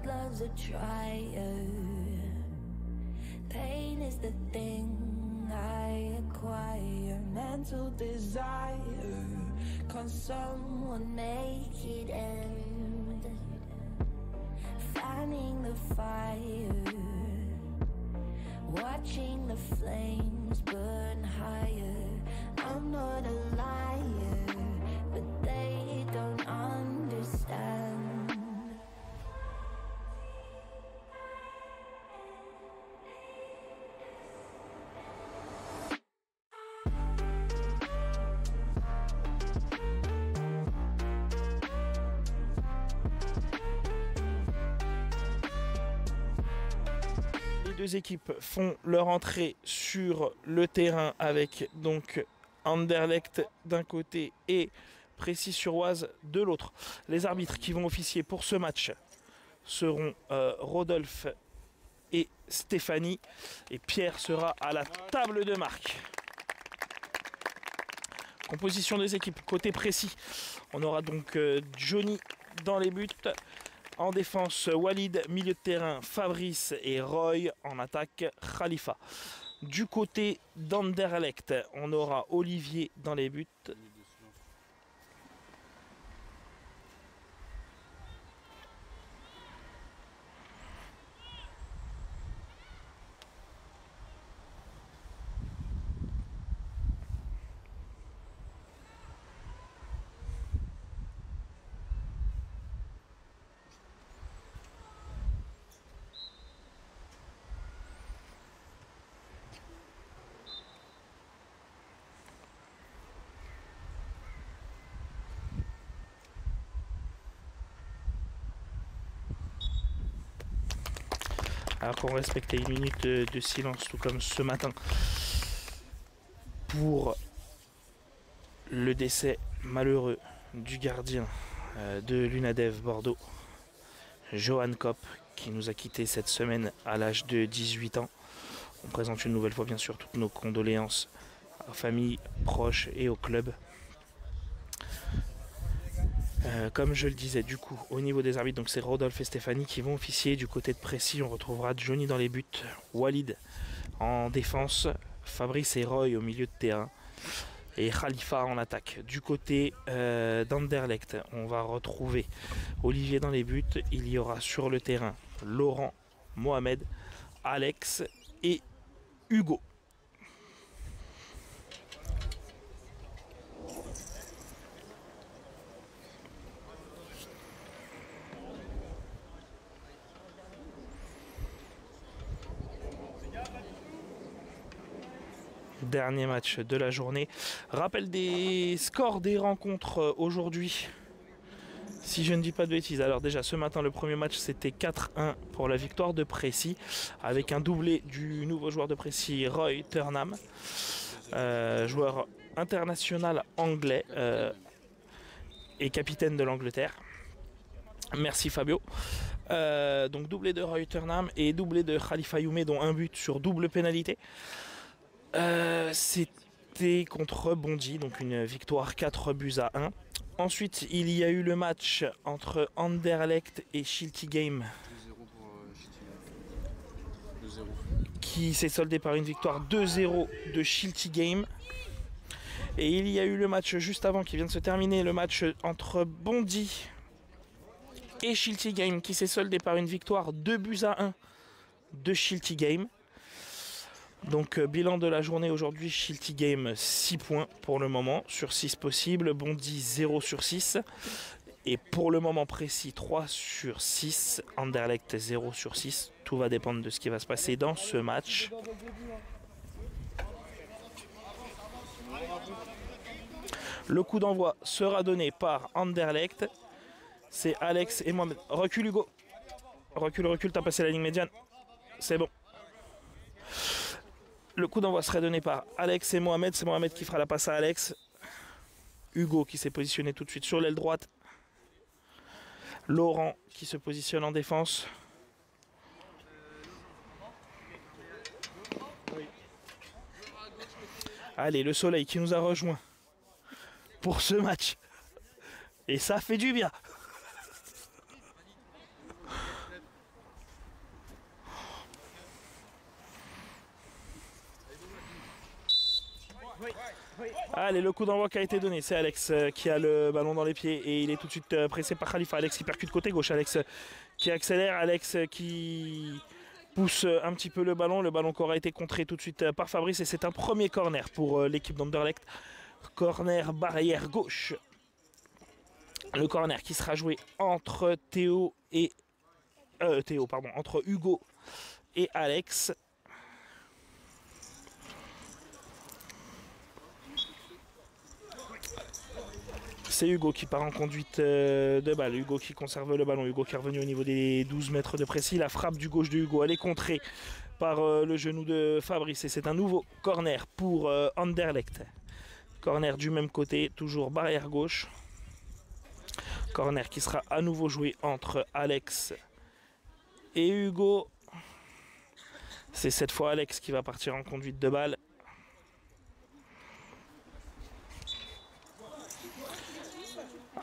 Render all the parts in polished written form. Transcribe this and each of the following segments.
God loves a trier. Pain is the thing I acquire. Mental desire. Can someone make it end? Fanning the fire. Watching the flames burn higher. I'm not a liar, but they don't understand. Les deux équipes font leur entrée sur le terrain avec donc Anderlecht d'un côté et Précy-sur-Oise de l'autre. Les arbitres qui vont officier pour ce match seront Rodolphe et Stéphanie, et Pierre sera à la table de marque. Composition des équipes côté Précy, on aura donc Johnny dans les buts. En défense, Walid, milieu de terrain, Fabrice et Roy. En attaque, Khalifa. Du côté d'Anderlecht, on aura Olivier dans les buts. Alors qu'on respectait une minute de silence, tout comme ce matin, pour le décès malheureux du gardien de l'Unadev Bordeaux, Johan Kopp, qui nous a quittés cette semaine à l'âge de 18 ans. On présente une nouvelle fois bien sûr toutes nos condoléances aux familles, proches et au club. Comme je le disais, du coup, au niveau des arbitres, donc c'est Rodolphe et Stéphanie qui vont officier. Du côté de Précy, on retrouvera Johnny dans les buts, Walid en défense, Fabrice et Roy au milieu de terrain et Khalifa en attaque. Du côté d'Anderlecht, on va retrouver Olivier dans les buts. Il y aura sur le terrain Laurent, Mohamed, Alex et Hugo. Dernier match de la journée. Rappel des scores des rencontres aujourd'hui, si je ne dis pas de bêtises. Alors déjà ce matin le premier match c'était 4-1 pour la victoire de Précy, avec un doublé du nouveau joueur de Précy, Roy Turnham, joueur international anglais et capitaine de l'Angleterre. Merci Fabio. Donc doublé de Roy Turnham et doublé de Khalifa Youmé, dont un but sur double pénalité. C'était contre Bondy, donc une victoire 4-1. Ensuite, il y a eu le match entre Anderlecht et Shilty Game, 2-0 qui s'est soldé par une victoire 2-0 de Shilty Game. Et il y a eu le match juste avant qui vient de se terminer, le match entre Bondy et Shilty Game, qui s'est soldé par une victoire 2-1 de Shilty Game. Donc bilan de la journée aujourd'hui, Shilty Game 6 points pour le moment sur 6 possibles, Bondy 0 sur 6 et pour le moment Précy 3 sur 6, Anderlecht 0 sur 6. Tout va dépendre de ce qui va se passer dans ce match. Le coup d'envoi sera donné par Anderlecht. C'est Alex et Mohamed. Recule Hugo. Recule, t'as passé la ligne médiane. C'est bon. Le coup d'envoi serait donné par Alex et Mohamed. C'est Mohamed qui fera la passe à Alex. Hugo qui s'est positionné tout de suite sur l'aile droite. Laurent qui se positionne en défense. Allez, le soleil qui nous a rejoint pour ce match. Et ça fait du bien. Allez, le coup d'envoi qui a été donné, c'est Alex qui a le ballon dans les pieds et il est tout de suite pressé par Khalifa. Alex qui percute côté gauche, Alex qui accélère, Alex qui pousse un petit peu le ballon qui aura été contré tout de suite par Fabrice et c'est un premier corner pour l'équipe d'Anderlecht. Corner barrière gauche. Le corner qui sera joué entre entre Hugo et Alex. C'est Hugo qui part en conduite de balle. Hugo qui conserve le ballon. Hugo qui est revenu au niveau des 12 mètres de précis. La frappe du gauche de Hugo, elle est contrée par le genou de Fabrice. Et c'est un nouveau corner pour Anderlecht. Corner du même côté, toujours barrière gauche. Corner qui sera à nouveau joué entre Alex et Hugo. C'est cette fois Alex qui va partir en conduite de balle.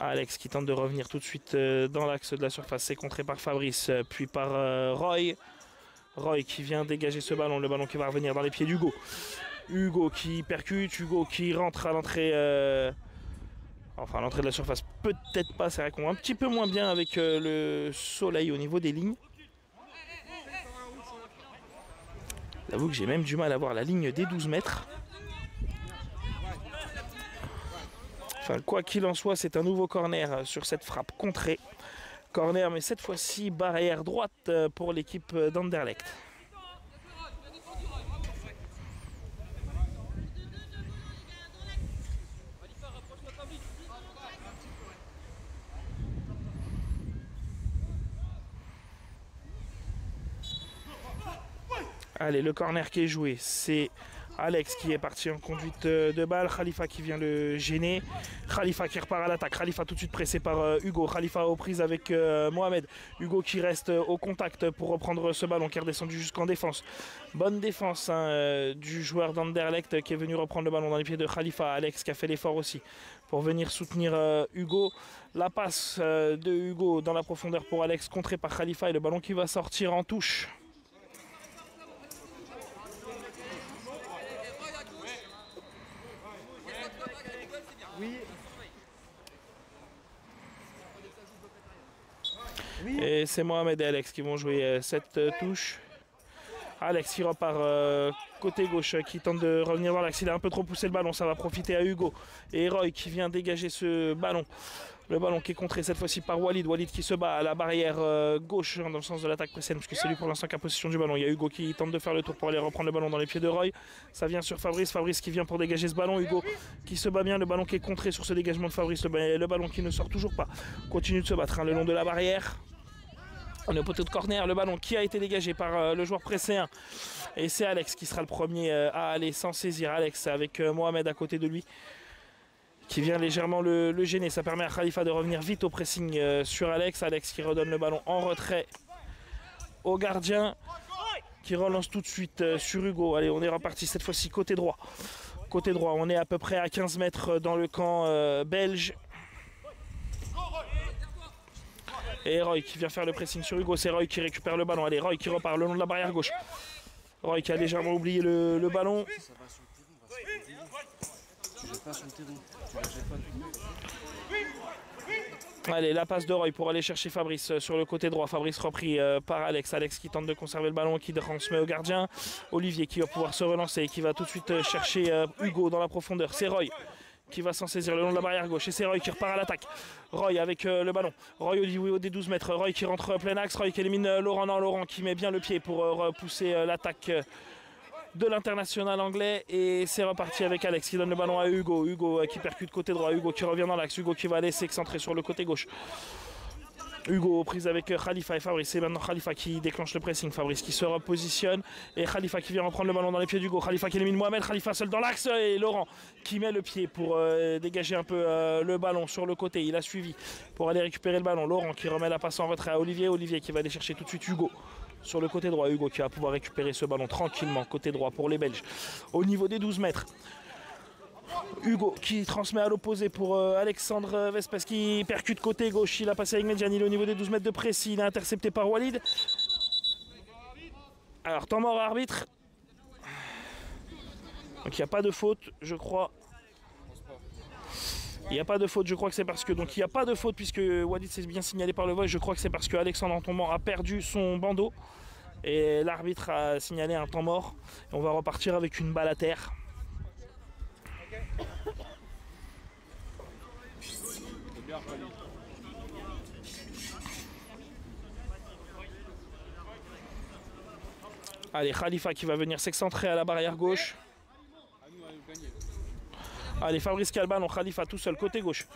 Alex qui tente de revenir tout de suite dans l'axe de la surface. C'est contré par Fabrice, puis par Roy. Roy qui vient dégager ce ballon. Le ballon qui va revenir dans les pieds d'Hugo. Hugo qui percute. Hugo qui rentre à l'entrée. Enfin, à l'entrée de la surface, peut-être pas. C'est vrai qu'on va un petit peu moins bien avec le soleil au niveau des lignes. J'avoue que j'ai même du mal à voir la ligne des 12 mètres. Enfin, quoi qu'il en soit, c'est un nouveau corner sur cette frappe contrée. Corner, mais cette fois-ci, barrière droite pour l'équipe d'Anderlecht. Allez, le corner qui est joué, c'est Alex qui est parti en conduite de balle. Khalifa qui vient le gêner. Khalifa qui repart à l'attaque. Khalifa tout de suite pressé par Hugo. Khalifa aux prises avec Mohamed. Hugo qui reste au contact pour reprendre ce ballon qui est redescendu jusqu'en défense. Bonne défense du joueur d'Anderlecht qui est venu reprendre le ballon dans les pieds de Khalifa. Alex qui a fait l'effort aussi pour venir soutenir Hugo. La passe de Hugo dans la profondeur pour Alex, contré par Khalifa et le ballon qui va sortir en touche. Et c'est Mohamed et Alex qui vont jouer cette touche. Alex qui repart côté gauche, qui tente de revenir dans l'axe. Il a un peu trop poussé le ballon, ça va profiter à Hugo. Et Roy qui vient dégager ce ballon. Le ballon qui est contré cette fois-ci par Walid. Walid qui se bat à la barrière gauche dans le sens de l'attaque précédente, puisque c'est lui pour l'instant qui a possession du ballon. Il y a Hugo qui tente de faire le tour pour aller reprendre le ballon dans les pieds de Roy. Ça vient sur Fabrice. Fabrice qui vient pour dégager ce ballon. Hugo qui se bat bien. Le ballon qui est contré sur ce dégagement de Fabrice. Le ballon qui ne sort toujours pas. Continue de se battre le long de la barrière. On est au poteau de corner, le ballon qui a été dégagé par le joueur précédent. Et c'est Alex qui sera le premier à aller s'en saisir. Alex avec Mohamed à côté de lui, qui vient légèrement le gêner. Ça permet à Khalifa de revenir vite au pressing sur Alex. Alex qui redonne le ballon en retrait au gardien, qui relance tout de suite sur Hugo. Allez, on est reparti cette fois-ci côté droit. Côté droit, on est à peu près à 15 mètres dans le camp belge. Et Roy qui vient faire le pressing sur Hugo. C'est Roy qui récupère le ballon. Allez, Roy qui repart le long de la barrière gauche. Roy qui a légèrement oublié le ballon. Allez, la passe de Roy pour aller chercher Fabrice sur le côté droit. Fabrice repris par Alex. Alex qui tente de conserver le ballon, qui transmet au gardien. Olivier qui va pouvoir se relancer et qui va tout de suite chercher Hugo dans la profondeur. C'est Roy qui va s'en saisir le long de la barrière gauche. Et c'est Roy qui repart à l'attaque. Roy avec le ballon. Roy au niveau des 12 mètres. Roy qui rentre plein axe. Roy qui élimine Laurent. Non, Laurent qui met bien le pied pour repousser l'attaque de l'international anglais. Et c'est reparti avec Alex qui donne le ballon à Hugo. Hugo qui percute côté droit. Hugo qui revient dans l'axe. Hugo qui va aller s'excentrer sur le côté gauche. Hugo aux prises avec Khalifa et Fabrice. C'est maintenant Khalifa qui déclenche le pressing. Fabrice qui se repositionne. Et Khalifa qui vient reprendre le ballon dans les pieds d'Hugo. Khalifa qui élimine Mohamed. Khalifa seul dans l'axe. Et Laurent qui met le pied pour dégager un peu le ballon sur le côté. Il a suivi pour aller récupérer le ballon. Laurent qui remet la passe en retrait à Olivier. Olivier qui va aller chercher tout de suite Hugo sur le côté droit. Hugo qui va pouvoir récupérer ce ballon tranquillement côté droit pour les Belges. Au niveau des 12 mètres. Hugo qui transmet à l'opposé pour Alexandre Vespes qui percute côté gauche. Il a passé avec Medjani au niveau des 12 mètres de précis. Il est intercepté par Walid. Alors, temps mort à arbitre. Donc il n'y a pas de faute, je crois. Il n'y a pas de faute, je crois que c'est parce que... Donc il n'y a pas de faute puisque Walid s'est bien signalé par le voile. Je crois que c'est parce que Alexandre en tombant a perdu son bandeau. Et l'arbitre a signalé un temps mort. Et on va repartir avec une balle à terre. Allez, Khalifa qui va venir s'excentrer à la barrière gauche. Allez, Fabrice Calban, Khalifa tout seul, côté gauche.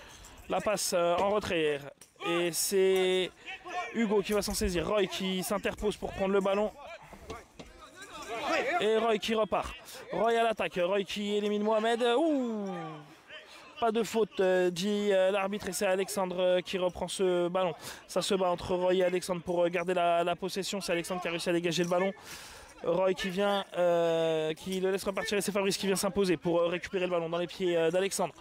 La passe en retrait. Et c'est Hugo qui va s'en saisir. Roy qui s'interpose pour prendre le ballon. Et Roy qui repart. Roy à l'attaque. Roy qui élimine Mohamed. Ouh, pas de faute, dit l'arbitre. Et c'est Alexandre qui reprend ce ballon. Ça se bat entre Roy et Alexandre pour garder la possession. C'est Alexandre qui a réussi à dégager le ballon. Roy qui vient, qui le laisse repartir et c'est Fabrice qui vient s'imposer pour récupérer le ballon dans les pieds d'Alexandre.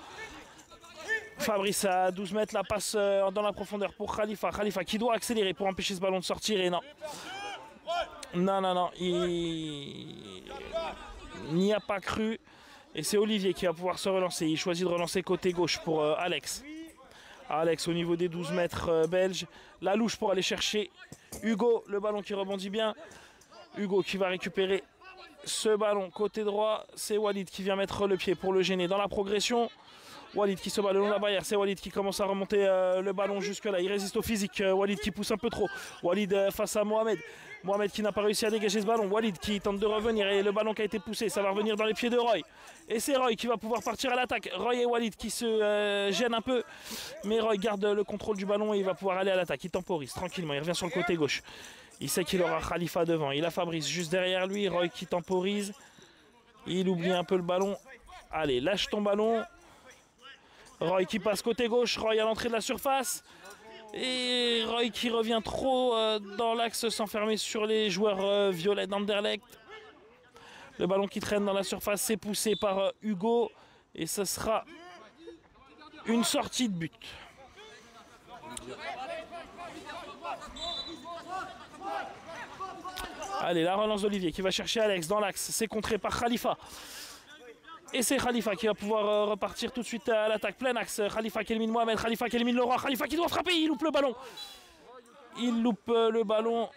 Fabrice à 12 mètres, la passe dans la profondeur pour Khalifa. Khalifa qui doit accélérer pour empêcher ce ballon de sortir et non. Non, il n'y a pas cru. Et c'est Olivier qui va pouvoir se relancer. Il choisit de relancer côté gauche pour Alex. Alex au niveau des 12 mètres belge. La louche pour aller chercher Hugo, le ballon qui rebondit bien. Hugo qui va récupérer ce ballon côté droit. C'est Walid qui vient mettre le pied pour le gêner dans la progression. Walid qui se bat le long de la barrière. C'est Walid qui commence à remonter le ballon jusque là. Il résiste au physique. Walid qui pousse un peu trop. Walid face à Mohamed. Mohamed qui n'a pas réussi à dégager ce ballon. Walid qui tente de revenir et le ballon qui a été poussé, ça va revenir dans les pieds de Roy. Et c'est Roy qui va pouvoir partir à l'attaque. Roy et Walid qui se gênent un peu. Mais Roy garde le contrôle du ballon et il va pouvoir aller à l'attaque. Il temporise tranquillement. Il revient sur le côté gauche. Il sait qu'il aura Khalifa devant. Il a Fabrice juste derrière lui. Roy qui temporise. Il oublie un peu le ballon. Allez, lâche ton ballon. Roy qui passe côté gauche. Roy à l'entrée de la surface. Et Roy qui revient trop dans l'axe, s'enfermer sur les joueurs violets d'Anderlecht. Le ballon qui traîne dans la surface, c'est poussé par Hugo. Et ce sera une sortie de but. Allez, la relance d'Olivier qui va chercher Alex dans l'axe. C'est contré par Khalifa. Et c'est Khalifa qui va pouvoir repartir tout de suite à l'attaque. Plein axe. Khalifa qui élimine Mohamed. Khalifa qui élimine Laurent. Khalifa qui doit frapper. Il loupe le ballon. Il loupe le ballon.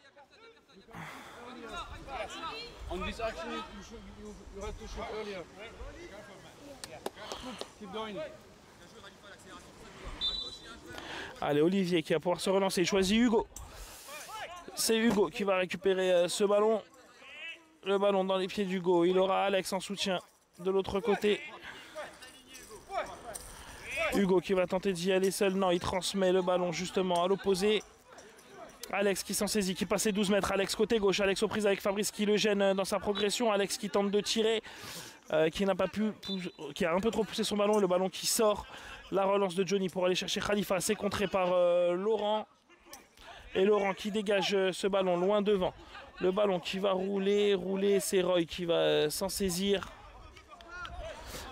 Allez, Olivier qui va pouvoir se relancer. Il choisit Hugo. C'est Hugo qui va récupérer ce ballon. Le ballon dans les pieds d'Hugo. Il aura Alex en soutien de l'autre côté. Hugo qui va tenter d'y aller seul. Non, il transmet le ballon justement à l'opposé. Alex qui s'en saisit, qui passe les 12 mètres. Alex côté gauche. Alex aux prises avec Fabrice qui le gêne dans sa progression. Alex qui tente de tirer. Qui n'a pas pu, qui a un peu trop poussé son ballon. Le ballon qui sort. La relance de Johnny pour aller chercher Khalifa. C'est contré par Laurent. Et Laurent qui dégage ce ballon loin devant. Le ballon qui va rouler. C'est Roy qui va s'en saisir.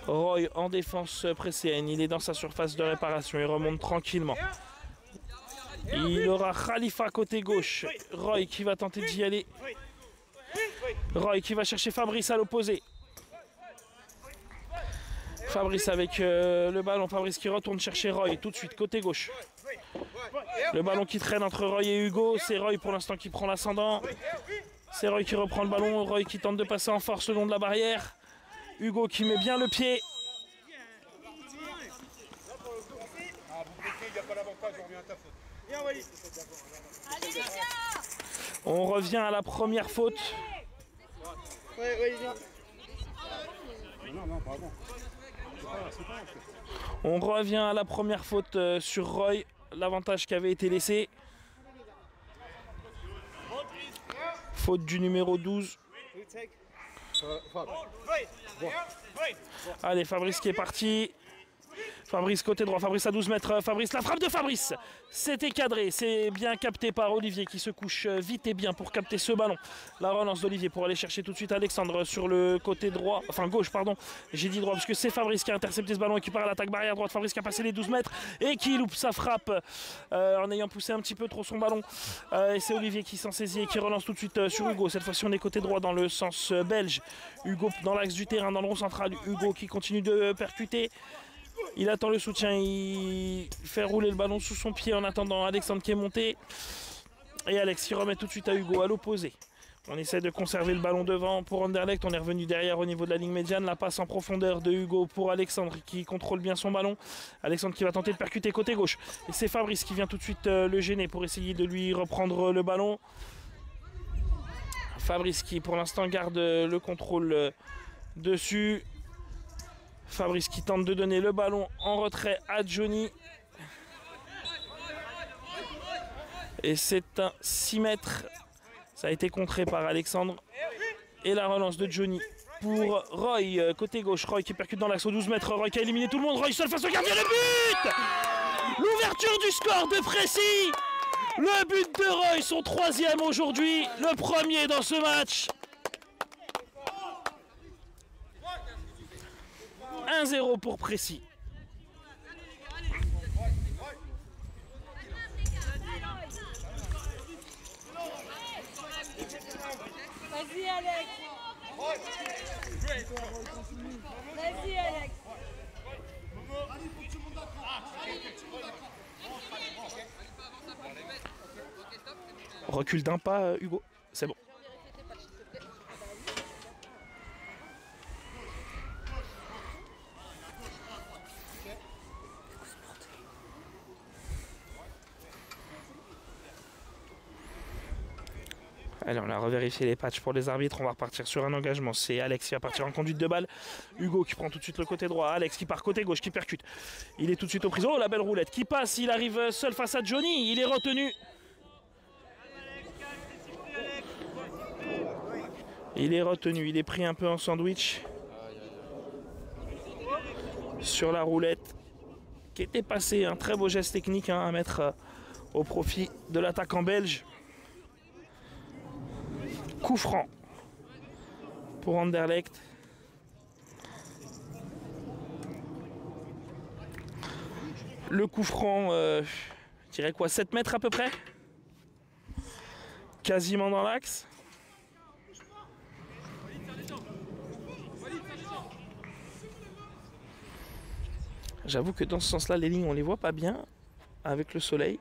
Roy en défense pré-CN. Il est dans sa surface de réparation. Il remonte tranquillement. Il aura Khalifa côté gauche. Roy qui va tenter d'y aller. Roy qui va chercher Fabrice à l'opposé. Fabrice avec le ballon. Fabrice qui retourne chercher Roy tout de suite côté gauche. Le ballon qui traîne entre Roy et Hugo. C'est Roy pour l'instant qui prend l'ascendant. C'est Roy qui reprend le ballon. Roy qui tente de passer en force le long de la barrière. Hugo qui met bien le pied. On revient à la première faute. On revient à la première faute sur Roy. L'avantage qui avait été laissé. Faute du numéro 12. Allez, Fabrice qui est parti. Fabrice côté droit, Fabrice à 12 mètres. Fabrice, la frappe de Fabrice. C'était cadré, c'est bien capté par Olivier qui se couche vite et bien pour capter ce ballon. La relance d'Olivier pour aller chercher tout de suite Alexandre sur le côté droit, enfin gauche pardon. J'ai dit droit parce que c'est Fabrice qui a intercepté ce ballon et qui part à l'attaque barrière droite. Fabrice qui a passé les 12 mètres et qui loupe sa frappe en ayant poussé un petit peu trop son ballon. Et c'est Olivier qui s'en saisit et qui relance tout de suite sur Hugo. Cette fois-ci on est côté droit dans le sens belge. Hugo dans l'axe du terrain, dans le rond central. Hugo qui continue de percuter. Il attend le soutien, il fait rouler le ballon sous son pied en attendant Alexandre qui est monté. Et Alex qui remet tout de suite à Hugo à l'opposé. On essaie de conserver le ballon devant pour Anderlecht. On est revenu derrière au niveau de la ligne médiane. La passe en profondeur de Hugo pour Alexandre qui contrôle bien son ballon. Alexandre qui va tenter de percuter côté gauche. Et c'est Fabrice qui vient tout de suite le gêner pour essayer de lui reprendre le ballon. Fabrice qui pour l'instant garde le contrôle dessus. Fabrice qui tente de donner le ballon en retrait à Johnny. Et c'est un 6 mètres. Ça a été contré par Alexandre. Et la relance de Johnny pour Roy, côté gauche. Roy qui percute dans l'axe au 12 mètres. Roy qui a éliminé tout le monde. Roy seul face au gardien. Le but! L'ouverture du score de Précy. Le but de Roy, son 3e aujourd'hui. Le premier dans ce match. 1-0 pour Précy. Vas-y Alex. Vas-y Alex. Recule d'un pas, Hugo. C'est bon. Allez, on a revérifié les patchs pour les arbitres. On va repartir sur un engagement. C'est Alex qui va partir en conduite de balle. Hugo qui prend tout de suite le côté droit. Alex qui part côté gauche, qui percute. Il est tout de suite aux prises. Oh, la belle roulette qui passe. Il arrive seul face à Johnny. Il est retenu. Il est retenu. Il est pris un peu en sandwich. Sur la roulette. Qui était passé. Un très beau geste technique à mettre au profit de l'attaquant belge. Coup franc pour Anderlecht. Le coup franc, je dirais quoi, 7 mètres à peu près. Quasiment dans l'axe. J'avoue que dans ce sens-là, les lignes, on les voit pas bien avec le soleil.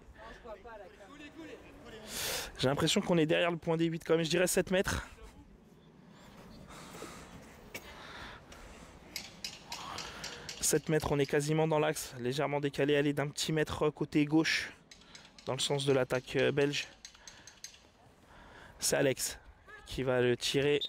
J'ai l'impression qu'on est derrière le point des 8 quand même, je dirais 7 mètres. « 7 mètres, on est quasiment dans l'axe, légèrement décalé, aller d'un petit mètre côté gauche, dans le sens de l'attaque belge. C'est Alex qui va le tirer.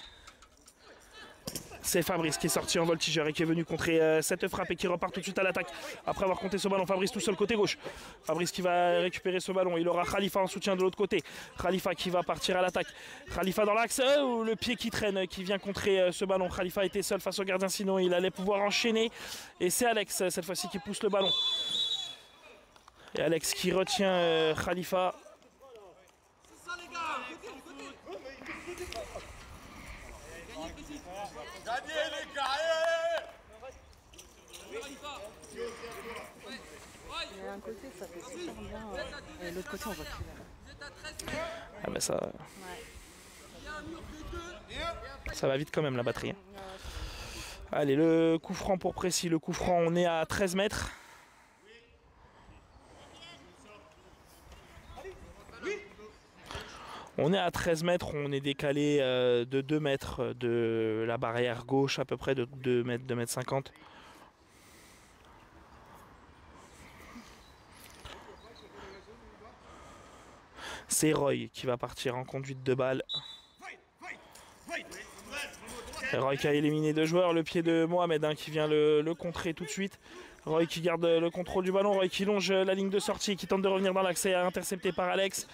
C'est Fabrice qui est sorti en voltigeur et qui est venu contrer cette frappe et qui repart tout de suite à l'attaque. Après avoir compté ce ballon, Fabrice tout seul côté gauche. Fabrice qui va récupérer ce ballon. Il aura Khalifa en soutien de l'autre côté. Khalifa qui va partir à l'attaque. Khalifa dans l'axe. Le pied qui traîne, qui vient contrer ce ballon. Khalifa était seul face au gardien, sinon il allait pouvoir enchaîner. Et c'est Alex cette fois-ci qui pousse le ballon. Et Alex qui retient Khalifa. Un côté ça fait super bien et l'autre côté on voit plus. Ah bah ça... Ça va vite quand même la batterie. Allez, le coup franc pour Précy. Le coup franc, on est à 13 mètres. On est à 13 mètres, on est décalé de 2 mètres de la barrière gauche, à peu près de 2 mètres, 2 mètres 50. C'est Roy qui va partir en conduite de balle. Roy qui a éliminé 2 joueurs, le pied de Mohamed qui vient le contrer tout de suite. Roy qui garde le contrôle du ballon, Roy qui longe la ligne de sortie, qui tente de revenir dans l'axe et intercepté par Alex.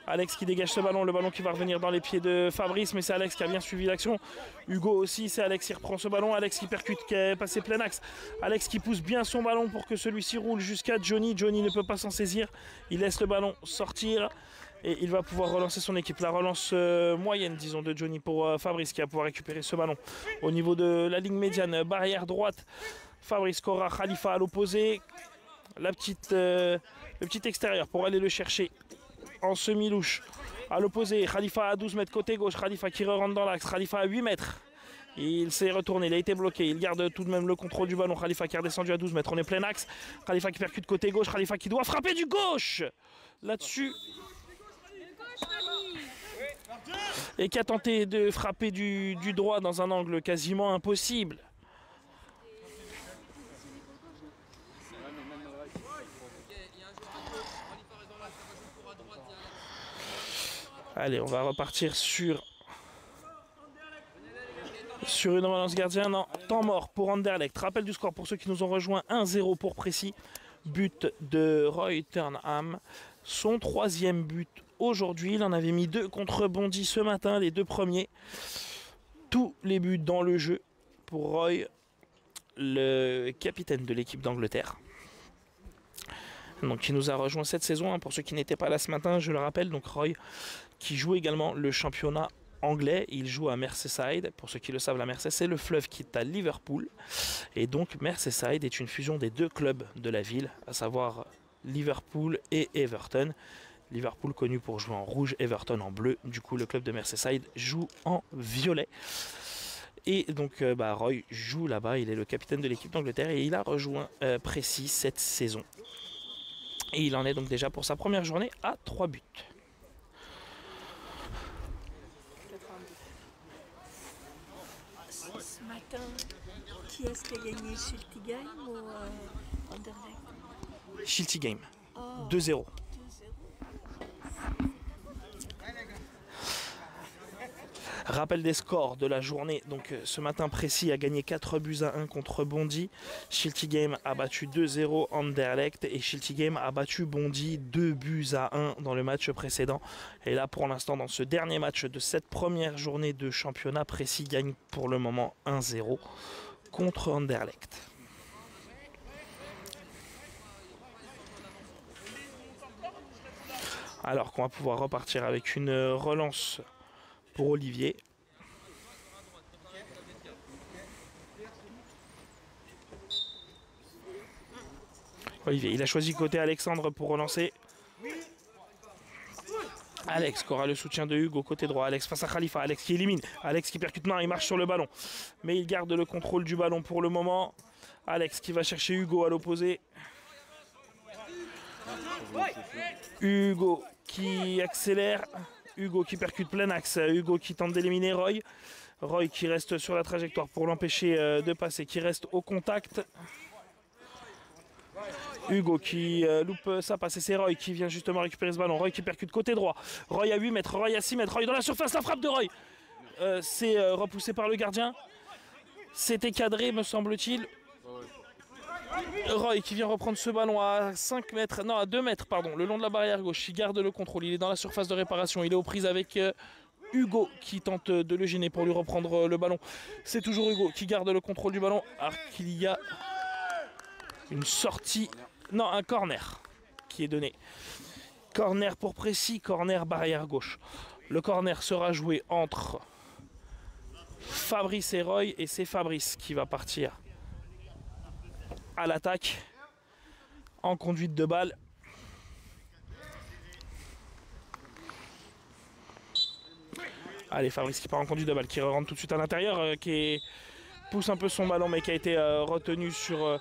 Alex qui dégage ce ballon, le ballon qui va revenir dans les pieds de Fabrice, mais c'est Alex qui a bien suivi l'action. Hugo aussi, c'est Alex qui reprend ce ballon, Alex qui percute, qui est passé plein axe. Alex qui pousse bien son ballon pour que celui-ci roule jusqu'à Johnny. Johnny ne peut pas s'en saisir, il laisse le ballon sortir et il va pouvoir relancer son équipe. La relance moyenne, disons, de Johnny pour Fabrice qui va pouvoir récupérer ce ballon. Au niveau de la ligne médiane, barrière droite, Fabrice Cora, Khalifa à l'opposé. Le petit extérieur pour aller le chercher en semi-louche. À l'opposé, Khalifa à 12 mètres côté gauche. Khalifa qui rentre dans l'axe. Khalifa à 8 mètres. Il s'est retourné, il a été bloqué, il garde tout de même le contrôle du ballon. Khalifa qui est redescendu à 12 mètres, on est plein axe. Khalifa qui percute côté gauche, Khalifa qui doit frapper du gauche là-dessus. Et qui a tenté de frapper du droit dans un angle quasiment impossible. Allez, on va repartir sur une relance gardien. Non, temps mort pour Anderlecht. Rappel du score pour ceux qui nous ont rejoints. 1-0 pour Précy. But de Roy Turnham. Son 3e but aujourd'hui. Il en avait mis 2 contre Bondy ce matin, les 2 premiers. Tous les buts dans le jeu pour Roy, le capitaine de l'équipe d'Angleterre. Donc qui nous a rejoint cette saison. Pour ceux qui n'étaient pas là ce matin, je le rappelle, donc Roy qui joue également le championnat anglais. Il joue à Merseyside. Pour ceux qui le savent, la Mersey, c'est le fleuve qui est à Liverpool. Et donc Merseyside est une fusion des 2 clubs de la ville, à savoir Liverpool et Everton. Liverpool connu pour jouer en rouge, Everton en bleu. Du coup, le club de Merseyside joue en violet. Et donc Roy joue là-bas. Il est le capitaine de l'équipe d'Angleterre et il a rejoint Précy cette saison. Et il en est donc déjà pour sa première journée à 3 buts. Ce matin, qui est-ce qui a gagné, Schiltigheim ou Anderlecht? Schiltigheim, Oh, 2-0. 2-0. Rappel des scores de la journée. Donc ce matin, Précy a gagné 4-1 contre Bondy. Schiltigheim a battu 2-0 Anderlecht et Schiltigheim a battu Bondy 2-1 dans le match précédent. Et là, pour l'instant, dans ce dernier match de cette première journée de championnat, Précy gagne pour le moment 1-0 contre Anderlecht. Alors qu'on va pouvoir repartir avec une relance pour Olivier. Olivier, il a choisi côté Alexandre pour relancer. Alex qui aura le soutien de Hugo côté droit. Alex face à Khalifa. Alex qui élimine. Alex qui percute. Non, il marche sur le ballon. Mais il garde le contrôle du ballon pour le moment. Alex qui va chercher Hugo à l'opposé. Hugo qui accélère. Hugo qui percute plein axe. Hugo qui tente d'éliminer Roy. Roy qui reste sur la trajectoire pour l'empêcher de passer. Qui reste au contact. Hugo qui loupe sa passe et c'est Roy qui vient justement récupérer ce ballon. Roy qui percute côté droit. Roy à 8 mètres. Roy à 6 mètres. Roy dans la surface. La frappe de Roy. C'est repoussé par le gardien. C'était cadré me semble-t-il. Roy qui vient reprendre ce ballon à 5 mètres, non à 2 mètres pardon, le long de la barrière gauche. Il garde le contrôle, il est dans la surface de réparation, il est aux prises avec Hugo qui tente de le gêner pour lui reprendre le ballon. C'est toujours Hugo qui garde le contrôle du ballon alors qu'il y a une sortie, non un corner qui est donné. Corner pour Précy, corner barrière gauche. Le corner sera joué entre Fabrice et Roy et c'est Fabrice qui va partir à l'attaque en conduite de balle. Allez, Fabrice qui part en conduite de balle, qui rentre tout de suite à l'intérieur, pousse un peu son ballon mais qui a été retenu sur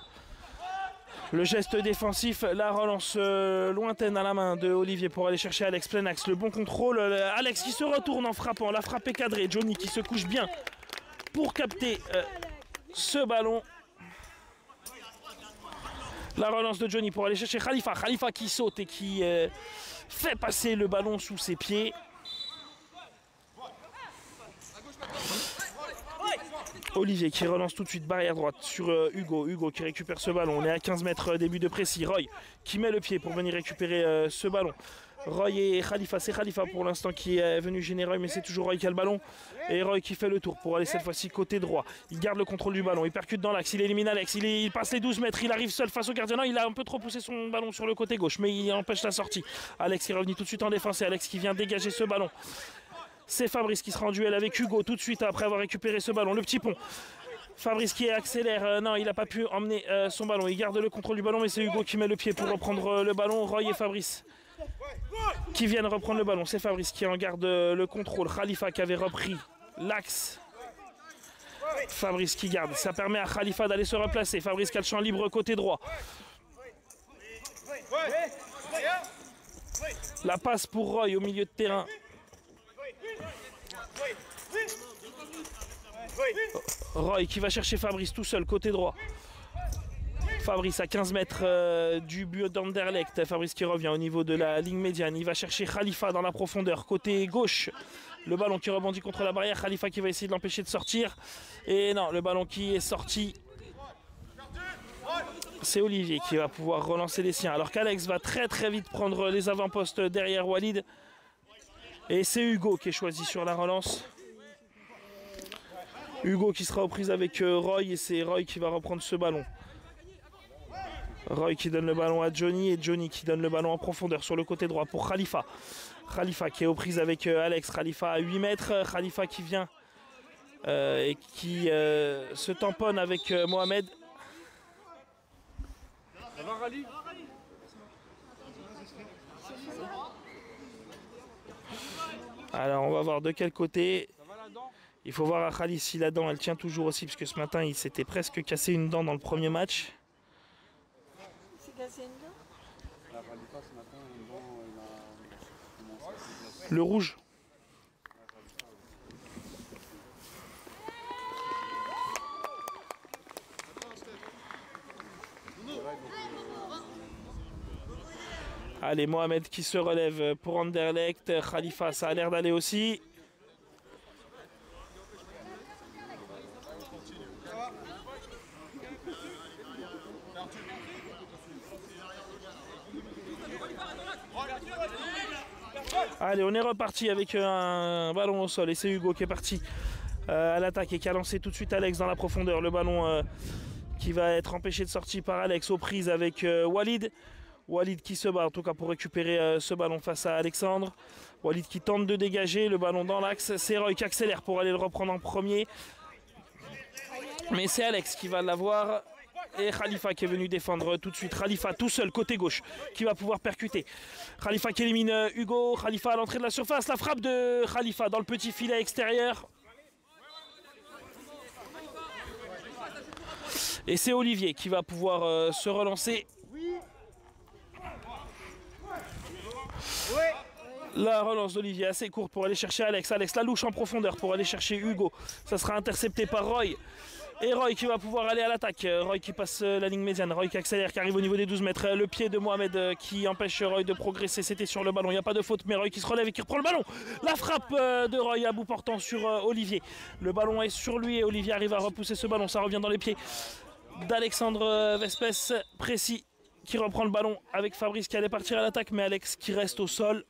le geste défensif. La relance lointaine à la main de Olivier pour aller chercher Alex plein axe. Le bon contrôle, Alex qui se retourne en frappant, la frappe est cadrée. Johnny qui se couche bien pour capter ce ballon. La relance de Johnny pour aller chercher Khalifa. Khalifa qui saute et qui fait passer le ballon sous ses pieds. Olivier qui relance tout de suite barrière droite sur Hugo. Hugo qui récupère ce ballon. On est à 15 mètres début de Précy. Roy qui met le pied pour venir récupérer ce ballon. Roy et Khalifa. C'est Khalifa pour l'instant qui est venu gêner Roy, mais c'est toujours Roy qui a le ballon. Et Roy qui fait le tour pour aller cette fois-ci côté droit. Il garde le contrôle du ballon. Il percute dans l'axe. Il élimine Alex. Il passe les 12 mètres. Il arrive seul face au gardien. Non, il a un peu trop poussé son ballon sur le côté gauche, mais il empêche la sortie. Alex est revenu tout de suite en défense. Et Alex qui vient dégager ce ballon. C'est Fabrice qui sera en duel avec Hugo tout de suite après avoir récupéré ce ballon. Le petit pont. Fabrice qui accélère. Non, il n'a pas pu emmener son ballon. Il garde le contrôle du ballon, mais c'est Hugo qui met le pied pour reprendre le ballon. Roy et Fabrice qui viennent reprendre le ballon. C'est Fabrice qui en garde le contrôle. Khalifa qui avait repris l'axe Fabrice qui garde, ça permet à Khalifa d'aller se replacer. Fabrice qui a le champ libre côté droit. La passe pour Roy au milieu de terrain. Roy qui va chercher Fabrice tout seul côté droit. Fabrice à 15 mètres du but d'Anderlecht. Fabrice qui revient au niveau de la ligne médiane. Il va chercher Khalifa dans la profondeur côté gauche. Le ballon qui rebondit contre la barrière. Khalifa qui va essayer de l'empêcher de sortir. Et non, le ballon qui est sorti. C'est Olivier qui va pouvoir relancer les siens. Alors qu'Alex va très vite prendre les avant-postes derrière Walid. Et c'est Hugo qui est choisi sur la relance. Hugo qui sera aux prises avec Roy. Et c'est Roy qui va reprendre ce ballon. Roy qui donne le ballon à Johnny. Et Johnny qui donne le ballon en profondeur sur le côté droit pour Khalifa. Khalifa qui est aux prises avec Alex. Khalifa à 8 mètres. Khalifa qui vient et qui se tamponne avec Mohamed. Alors on va voir de quel côté. Il faut voir à Khalid si la dent elle tient toujours aussi, parce que ce matin il s'était presque cassé une dent dans le premier match. Le rouge. Allez, Mohamed qui se relève pour Anderlecht. Khalifa, ça a l'air d'aller aussi. Allez, on est reparti avec un ballon au sol et c'est Hugo qui est parti à l'attaque et qui a lancé tout de suite Alex dans la profondeur. Le ballon qui va être empêché de sortir par Alex aux prises avec Walid. Walid qui se bat en tout cas pour récupérer ce ballon face à Alexandre. Walid qui tente de dégager le ballon dans l'axe. C'est Roy qui accélère pour aller le reprendre en premier. Mais c'est Alex qui va l'avoir. Et Khalifa qui est venu défendre tout de suite. Khalifa tout seul côté gauche qui va pouvoir percuter. Khalifa qui élimine Hugo. Khalifa à l'entrée de la surface. La frappe de Khalifa dans le petit filet extérieur. Et c'est Olivier qui va pouvoir se relancer. La relance d'Olivier assez courte pour aller chercher Alex. Alex la louche en profondeur pour aller chercher Hugo. Ça sera intercepté par Roy. Et Roy qui va pouvoir aller à l'attaque. Roy qui passe la ligne médiane. Roy qui accélère, qui arrive au niveau des 12 mètres. Le pied de Mohamed qui empêche Roy de progresser. C'était sur le ballon. Il n'y a pas de faute. Mais Roy qui se relève et qui reprend le ballon. La frappe de Roy à bout portant sur Olivier. Le ballon est sur lui et Olivier arrive à repousser ce ballon. Ça revient dans les pieds d'Alexandre Vespes. Précis qui reprend le ballon avec Fabrice qui allait partir à l'attaque. Mais Alex qui reste au sol.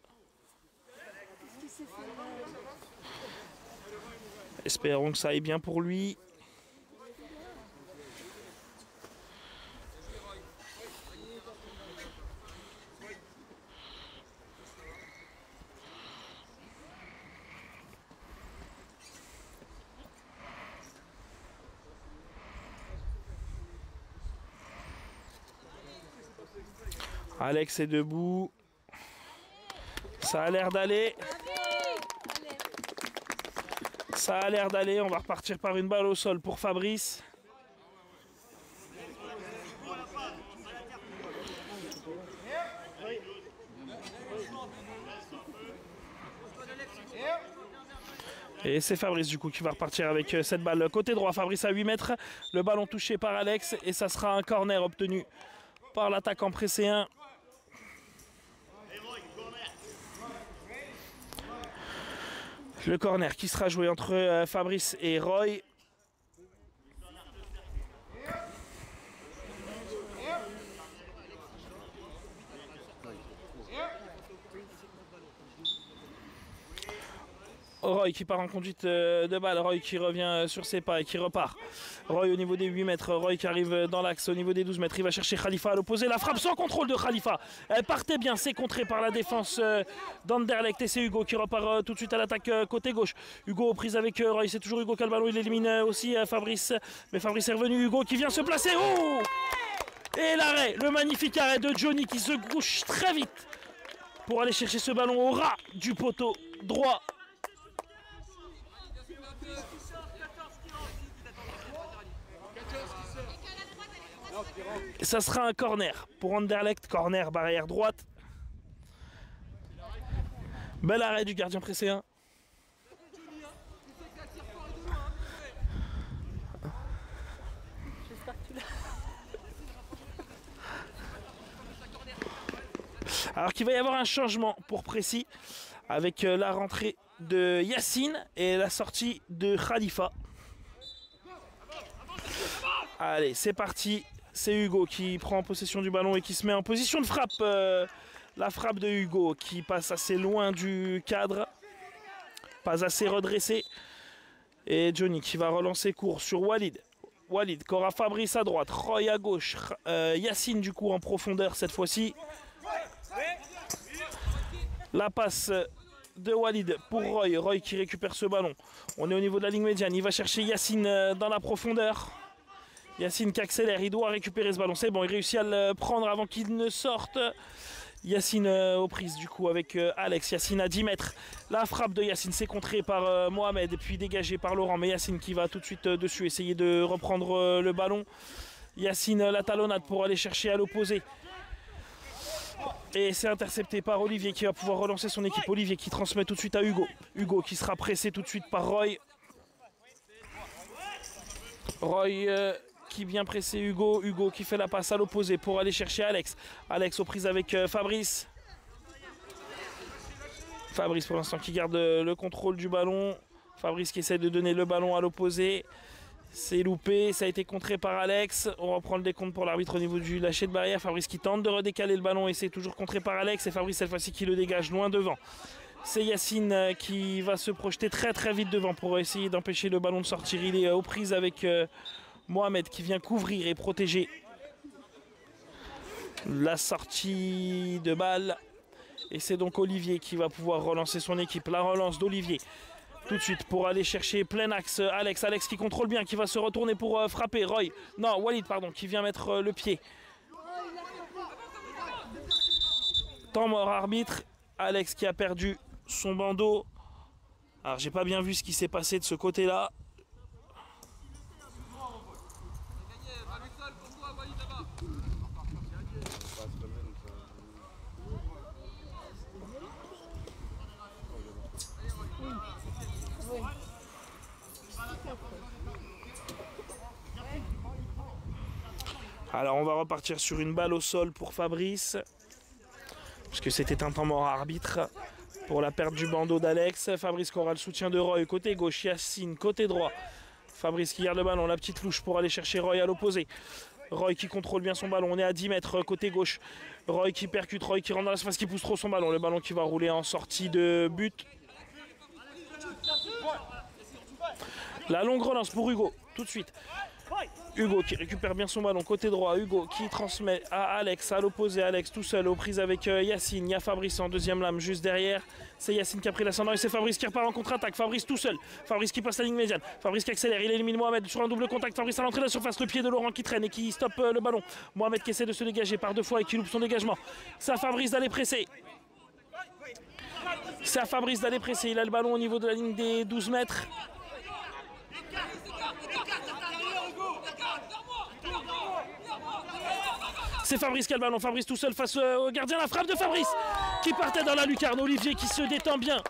Espérons que ça aille bien pour lui. Alex est debout. Ça a l'air d'aller. Ça a l'air d'aller. On va repartir par une balle au sol pour Fabrice. Et c'est Fabrice du coup qui va repartir avec cette balle. Côté droit, Fabrice à 8 mètres. Le ballon touché par Alex. Et ça sera un corner obtenu par l'attaquant presséen. Le corner qui sera joué entre Fabrice et Roy. Roy qui part en conduite de balle, Roy qui revient sur ses pas et qui repart. Roy au niveau des 8 mètres, Roy qui arrive dans l'axe au niveau des 12 mètres, il va chercher Khalifa à l'opposé, la frappe sans contrôle de Khalifa. Elle partait bien, c'est contré par la défense d'Anderlecht et c'est Hugo qui repart tout de suite à l'attaque côté gauche. Hugo aux prises avec Roy, c'est toujours Hugo qui a le ballon, il élimine aussi Fabrice. Mais Fabrice est revenu, Hugo qui vient se placer. Oh! Et l'arrêt, le magnifique arrêt de Johnny qui se couche très vite pour aller chercher ce ballon au ras du poteau droit. Ça sera un corner pour Anderlecht, corner barrière droite. Bel arrêt du gardien presséen. J'espère que tu l'as. Alors qu'il va y avoir un changement pour Précis avec la rentrée de Yacine et la sortie de Khalifa. Allez, c'est parti. C'est Hugo qui prend possession du ballon et qui se met en position de frappe. La frappe de Hugo qui passe assez loin du cadre. Pas assez redressé. Et Johnny qui va relancer court sur Walid. Walid, Cora Fabrice à droite, Roy à gauche. Yacine du coup en profondeur cette fois-ci. La passe de Walid pour Roy. Roy qui récupère ce ballon. On est au niveau de la ligne médiane. Il va chercher Yacine dans la profondeur. Yacine qui accélère. Il doit récupérer ce ballon. C'est bon, il réussit à le prendre avant qu'il ne sorte. Yacine aux prises du coup avec Alex. Yacine à 10 mètres. La frappe de Yacine, c'est contré par Mohamed. Puis dégagé par Laurent. Mais Yacine qui va tout de suite dessus essayer de reprendre le ballon. Yacine la talonnade pour aller chercher à l'opposé. Et c'est intercepté par Olivier qui va pouvoir relancer son équipe. Olivier qui transmet tout de suite à Hugo. Hugo qui sera pressé tout de suite par Roy. Roy qui vient presser Hugo. Hugo qui fait la passe à l'opposé pour aller chercher Alex. Alex aux prises avec Fabrice. Fabrice pour l'instant qui garde le contrôle du ballon. Fabrice qui essaie de donner le ballon à l'opposé. C'est loupé, ça a été contré par Alex. On reprend le décompte pour l'arbitre au niveau du lâcher de barrière. Fabrice qui tente de redécaler le ballon et c'est toujours contré par Alex. Et Fabrice cette fois-ci qui le dégage loin devant. C'est Yacine qui va se projeter très très vite devant pour essayer d'empêcher le ballon de sortir. Il est aux prises avec Mohamed qui vient couvrir et protéger la sortie de balle. Et c'est donc Olivier qui va pouvoir relancer son équipe. La relance d'Olivier. Tout de suite pour aller chercher plein axe Alex. Alex qui contrôle bien, qui va se retourner pour frapper. Roy, non, Walid pardon, qui vient mettre le pied. Temps mort arbitre. Alex qui a perdu son bandeau. Alors j'ai pas bien vu ce qui s'est passé de ce côté-là. Alors on va repartir sur une balle au sol pour Fabrice. Parce que c'était un temps mort arbitre pour la perte du bandeau d'Alex. Fabrice qui aura le soutien de Roy côté gauche, Yacine côté droit. Fabrice qui garde le ballon, la petite louche pour aller chercher Roy à l'opposé. Roy qui contrôle bien son ballon, on est à 10 mètres côté gauche. Roy qui percute, Roy qui rentre dans la surface, qui pousse trop son ballon. Le ballon qui va rouler en sortie de but. La longue relance pour Hugo, tout de suite. Hugo qui récupère bien son ballon côté droit. Hugo qui transmet à Alex, à l'opposé. Alex tout seul aux prises avec Yacine. Il y a Fabrice en deuxième lame juste derrière. C'est Yacine qui a pris l'ascendant et c'est Fabrice qui repart en contre-attaque. Fabrice tout seul. Fabrice qui passe la ligne médiane. Fabrice qui accélère. Il élimine Mohamed sur un double contact. Fabrice à l'entrée de la surface. Le pied de Laurent qui traîne et qui stoppe le ballon. Mohamed qui essaie de se dégager par deux fois et qui loupe son dégagement. C'est à Fabrice d'aller presser. C'est à Fabrice d'aller presser. Il a le ballon au niveau de la ligne des 12 mètres. C'est Fabrice qui a le ballon, Fabrice tout seul face au gardien, la frappe de Fabrice qui partait dans la lucarne. Olivier qui se détend bien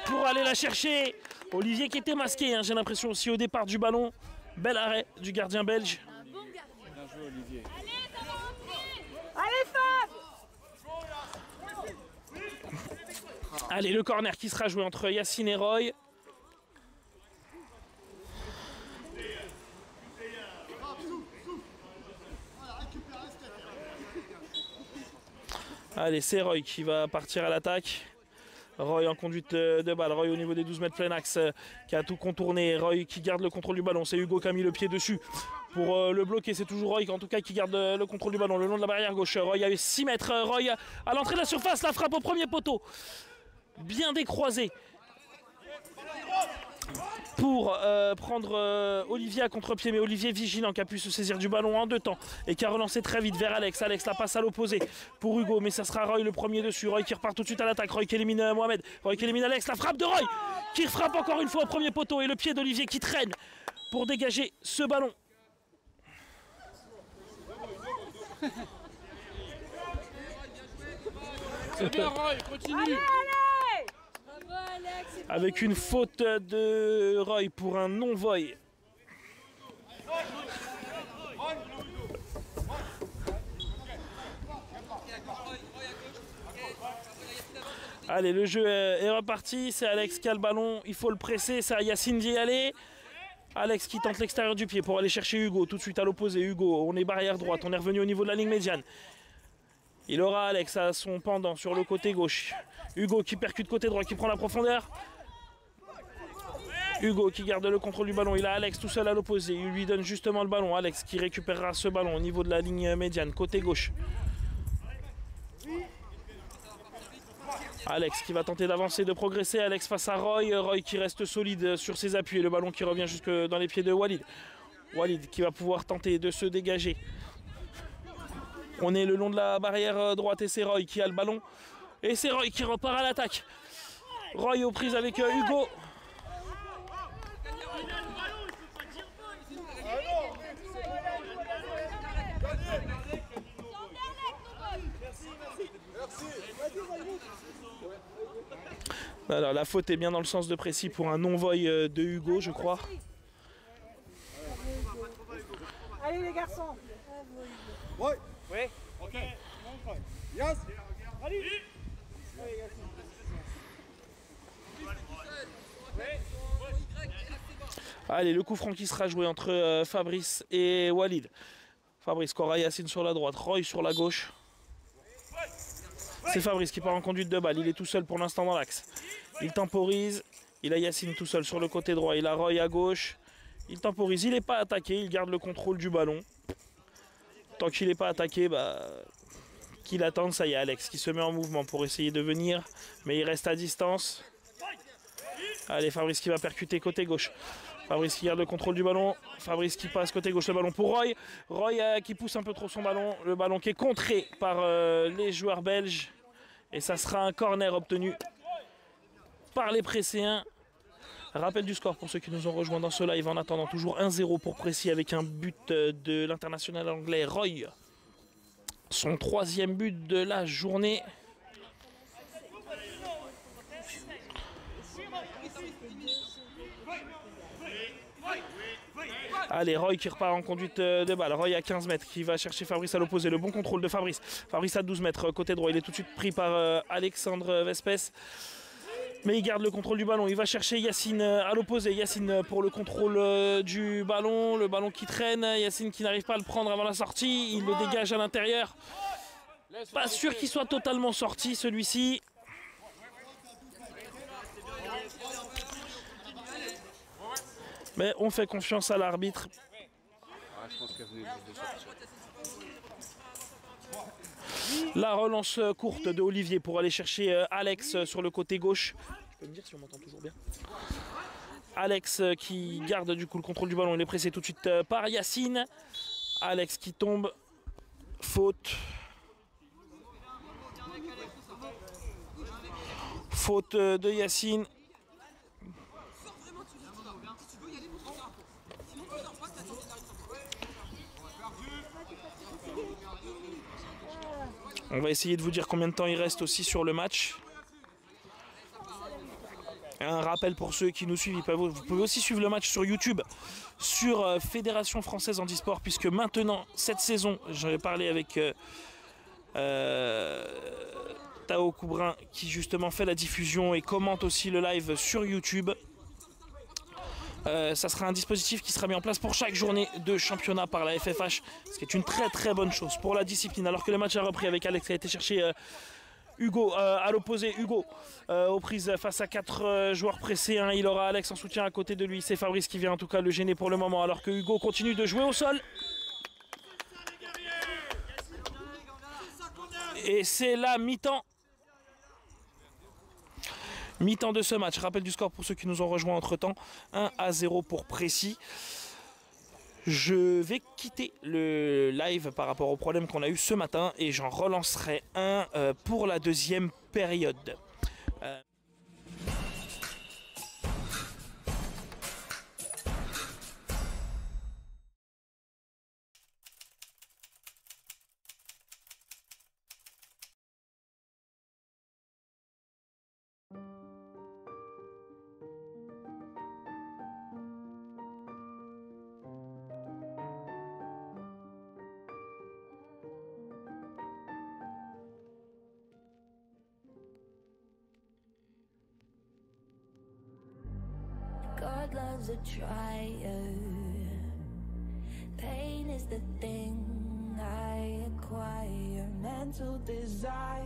pour aller la chercher. Olivier qui était masqué, hein, j'ai l'impression aussi au départ du ballon. Bel arrêt du gardien belge. Bien joué Olivier. Allez Fab! Allez, le corner qui sera joué entre Yacine et Roy. Allez, c'est Roy qui va partir à l'attaque. Roy en conduite de balle. Roy au niveau des 12 mètres plein axe qui a tout contourné. Roy qui garde le contrôle du ballon. C'est Hugo qui a mis le pied dessus pour le bloquer. C'est toujours Roy en tout cas qui garde le contrôle du ballon le long de la barrière gauche. Roy a eu 6 mètres. Roy à l'entrée de la surface. La frappe au premier poteau. Bien décroisé. Pour prendre Olivier à contre-pied, mais Olivier vigilant qui a pu se saisir du ballon en deux temps et qui a relancé très vite vers Alex. Alex la passe à l'opposé pour Hugo, mais ça sera Roy le premier dessus. Roy qui repart tout de suite à l'attaque. Roy qui élimine Mohamed. Roy qui élimine Alex. La frappe de Roy qui frappe encore une fois au premier poteau et le pied d'Olivier qui traîne pour dégager ce ballon. C'est bien, Roy, continue. Avec une faute de Roy pour un non-voy. Allez, le jeu est reparti. C'est Alex qui a le ballon. Il faut le presser. C'est à Yacine d'y aller. Alex qui tente l'extérieur du pied pour aller chercher Hugo. Tout de suite à l'opposé. Hugo, on est barrière droite. On est revenu au niveau de la ligne médiane. Il aura Alex à son pendant sur le côté gauche. Hugo qui percute côté droit, qui prend la profondeur. Hugo qui garde le contrôle du ballon. Il a Alex tout seul à l'opposé. Il lui donne justement le ballon. Alex qui récupérera ce ballon au niveau de la ligne médiane, côté gauche. Alex qui va tenter d'avancer, de progresser. Alex face à Roy. Roy qui reste solide sur ses appuis. Et le ballon qui revient jusque dans les pieds de Walid. Walid qui va pouvoir tenter de se dégager. On est le long de la barrière droite et c'est Roy qui a le ballon. Et c'est Roy qui repart à l'attaque. Roy aux prises avec Hugo. Alors la faute est bien dans le sens de précis pour un non-voy de Hugo, je crois. Allez les garçons. Ouais. Ouais. Ok. Yes. Allez. Allez, le coup franc qui sera joué entre Fabrice et Walid. Fabrice qui aura Yacine sur la droite, Roy sur la gauche. C'est Fabrice qui part en conduite de balle. Il est tout seul pour l'instant dans l'axe. Il temporise. Il a Yacine tout seul sur le côté droit. Il a Roy à gauche. Il temporise. Il n'est pas attaqué. Il garde le contrôle du ballon. Tant qu'il n'est pas attaqué, qu'il attende. Ça y est, Alex qui se met en mouvement pour essayer de venir. Mais il reste à distance. Allez, Fabrice qui va percuter côté gauche. Fabrice qui garde le contrôle du ballon. Fabrice qui passe côté gauche le ballon pour Roy. Roy qui pousse un peu trop son ballon. Le ballon qui est contré par les joueurs belges. Et ça sera un corner obtenu par les Presséens. Rappel du score pour ceux qui nous ont rejoints dans ce live. En attendant toujours 1-0 pour Précy avec un but de l'international anglais Roy. Son 3e but de la journée. Allez, Roy qui repart en conduite de balle. Roy à 15 mètres qui va chercher Fabrice à l'opposé. Le bon contrôle de Fabrice. Fabrice à 12 mètres côté droit. Il est tout de suite pris par Alexandre Vespes. Mais il garde le contrôle du ballon. Il va chercher Yacine à l'opposé. Yacine pour le contrôle du ballon. Le ballon qui traîne. Yacine qui n'arrive pas à le prendre avant la sortie. Il le dégage à l'intérieur. Pas sûr qu'il soit totalement sorti celui-ci. Mais on fait confiance à l'arbitre. La relance courte de Olivier pour aller chercher Alex sur le côté gauche. Tu peux me dire si on m'entend toujours bien? Alex qui garde du coup le contrôle du ballon. Il est pressé tout de suite par Yacine. Alex qui tombe. Faute. Faute de Yacine. On va essayer de vous dire combien de temps il reste aussi sur le match. Un rappel pour ceux qui nous suivent, vous pouvez aussi suivre le match sur YouTube, sur Fédération Française Handisport, puisque maintenant, cette saison, j'en ai parlé avec Tao Coubrin, qui justement fait la diffusion et commente aussi le live sur YouTube. Ça sera un dispositif qui sera mis en place pour chaque journée de championnat par la FFH, ce qui est une très très bonne chose pour la discipline. Alors que le match a repris avec Alex, a été cherché Hugo à l'opposé. Hugo aux prises face à 4 joueurs pressés. Il aura Alex en soutien à côté de lui. C'est Fabrice qui vient en tout cas le gêner pour le moment, alors que Hugo continue de jouer au sol. Et c'est la mi-temps. Mi-temps de ce match. Rappel du score pour ceux qui nous ont rejoints entre temps. 1-0 pour Précy. Je vais quitter le live par rapport au problème qu'on a eu ce matin et j'en relancerai un pour la deuxième période. love's a trier. Pain is the thing I acquire. Mental desire.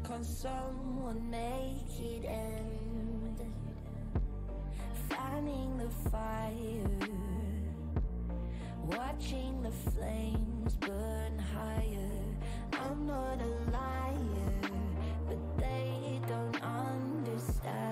Can someone make it end? Fanning the fire. Watching the flames burn higher. I'm not a liar, but they don't understand.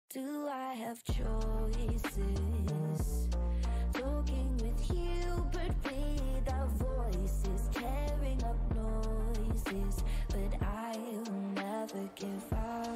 Do I have choices? Talking with you, but without voices, tearing up noises, but I'll never give up.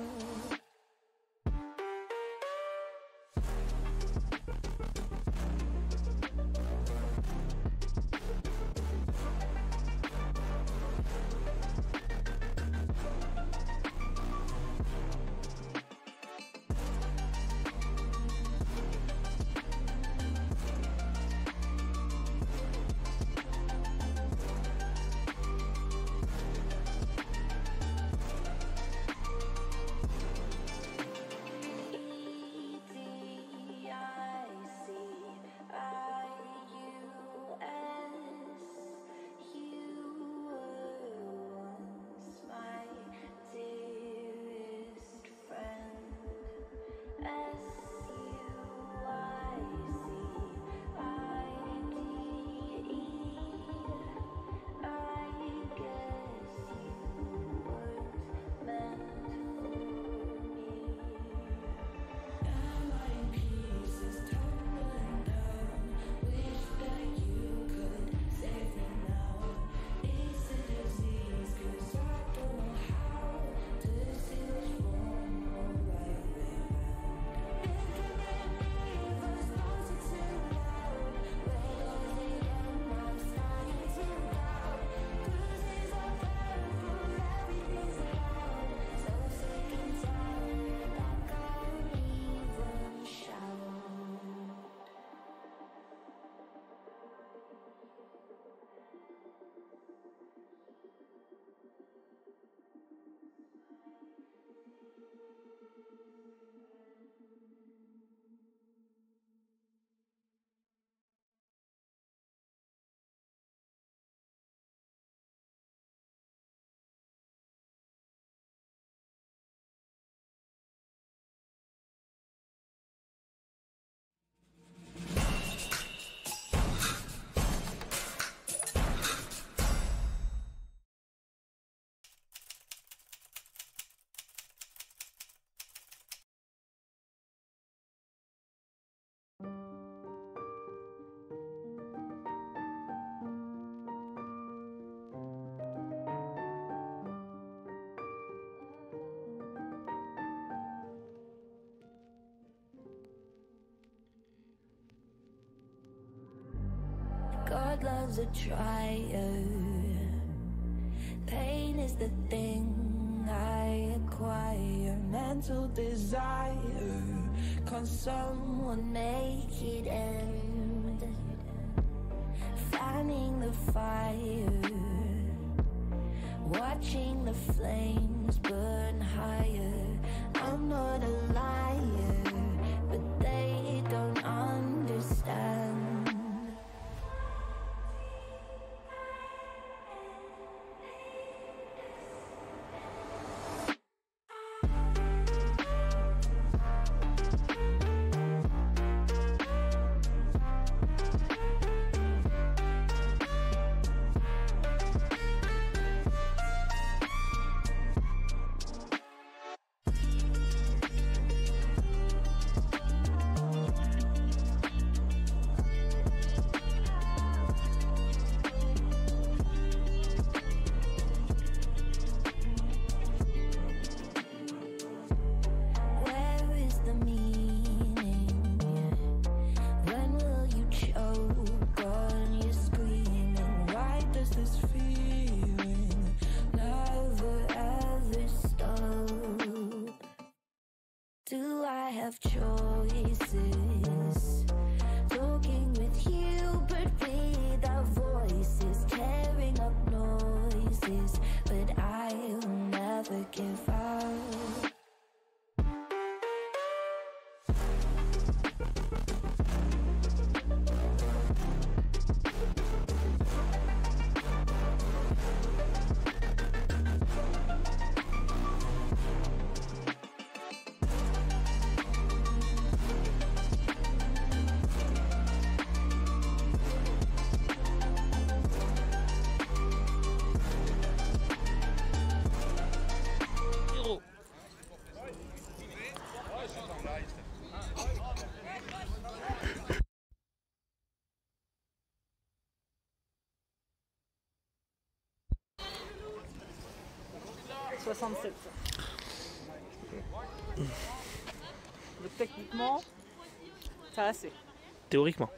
God loves a trier. Pain is the thing I acquire. Mental desire. Can someone make it end? Fanning the fire. Watching the flames burn higher. I'm not a liar, but they don't understand. 67. Donc techniquement, ça a assez. Théoriquement.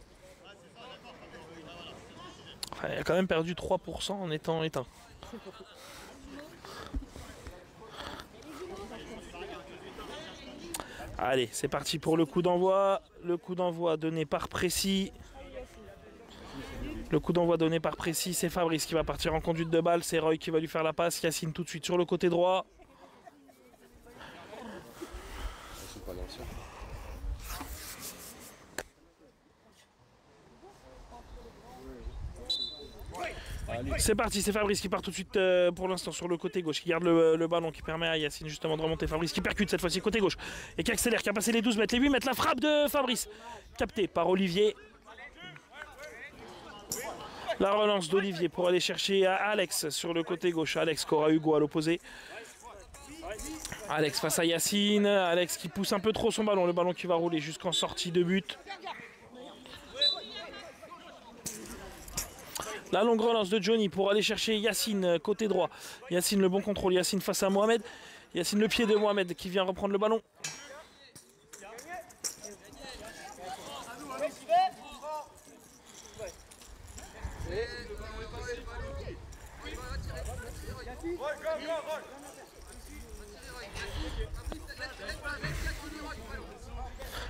Enfin, il a quand même perdu 3% en étant éteint. Allez, c'est parti pour le coup d'envoi. Le coup d'envoi donné par Précis. Le coup d'envoi donné par Précis, c'est Fabrice qui va partir en conduite de balle. C'est Roy qui va lui faire la passe. Yacine tout de suite sur le côté droit. C'est parti, c'est Fabrice qui part tout de suite pour l'instant sur le côté gauche, qui garde le ballon, qui permet à Yacine justement de remonter. Fabrice qui percute cette fois-ci côté gauche et qui accélère, qui a passé les 12 mètres, les 8 mètres. La frappe de Fabrice, captée par Olivier. La relance d'Olivier pour aller chercher à Alex sur le côté gauche. Alex qui aura Hugo à l'opposé. Alex face à Yacine. Alex qui pousse un peu trop son ballon. Le ballon qui va rouler jusqu'en sortie de but. La longue relance de Johnny pour aller chercher Yacine côté droit. Yacine le bon contrôle. Yacine face à Mohamed. Yacine le pied de Mohamed qui vient reprendre le ballon.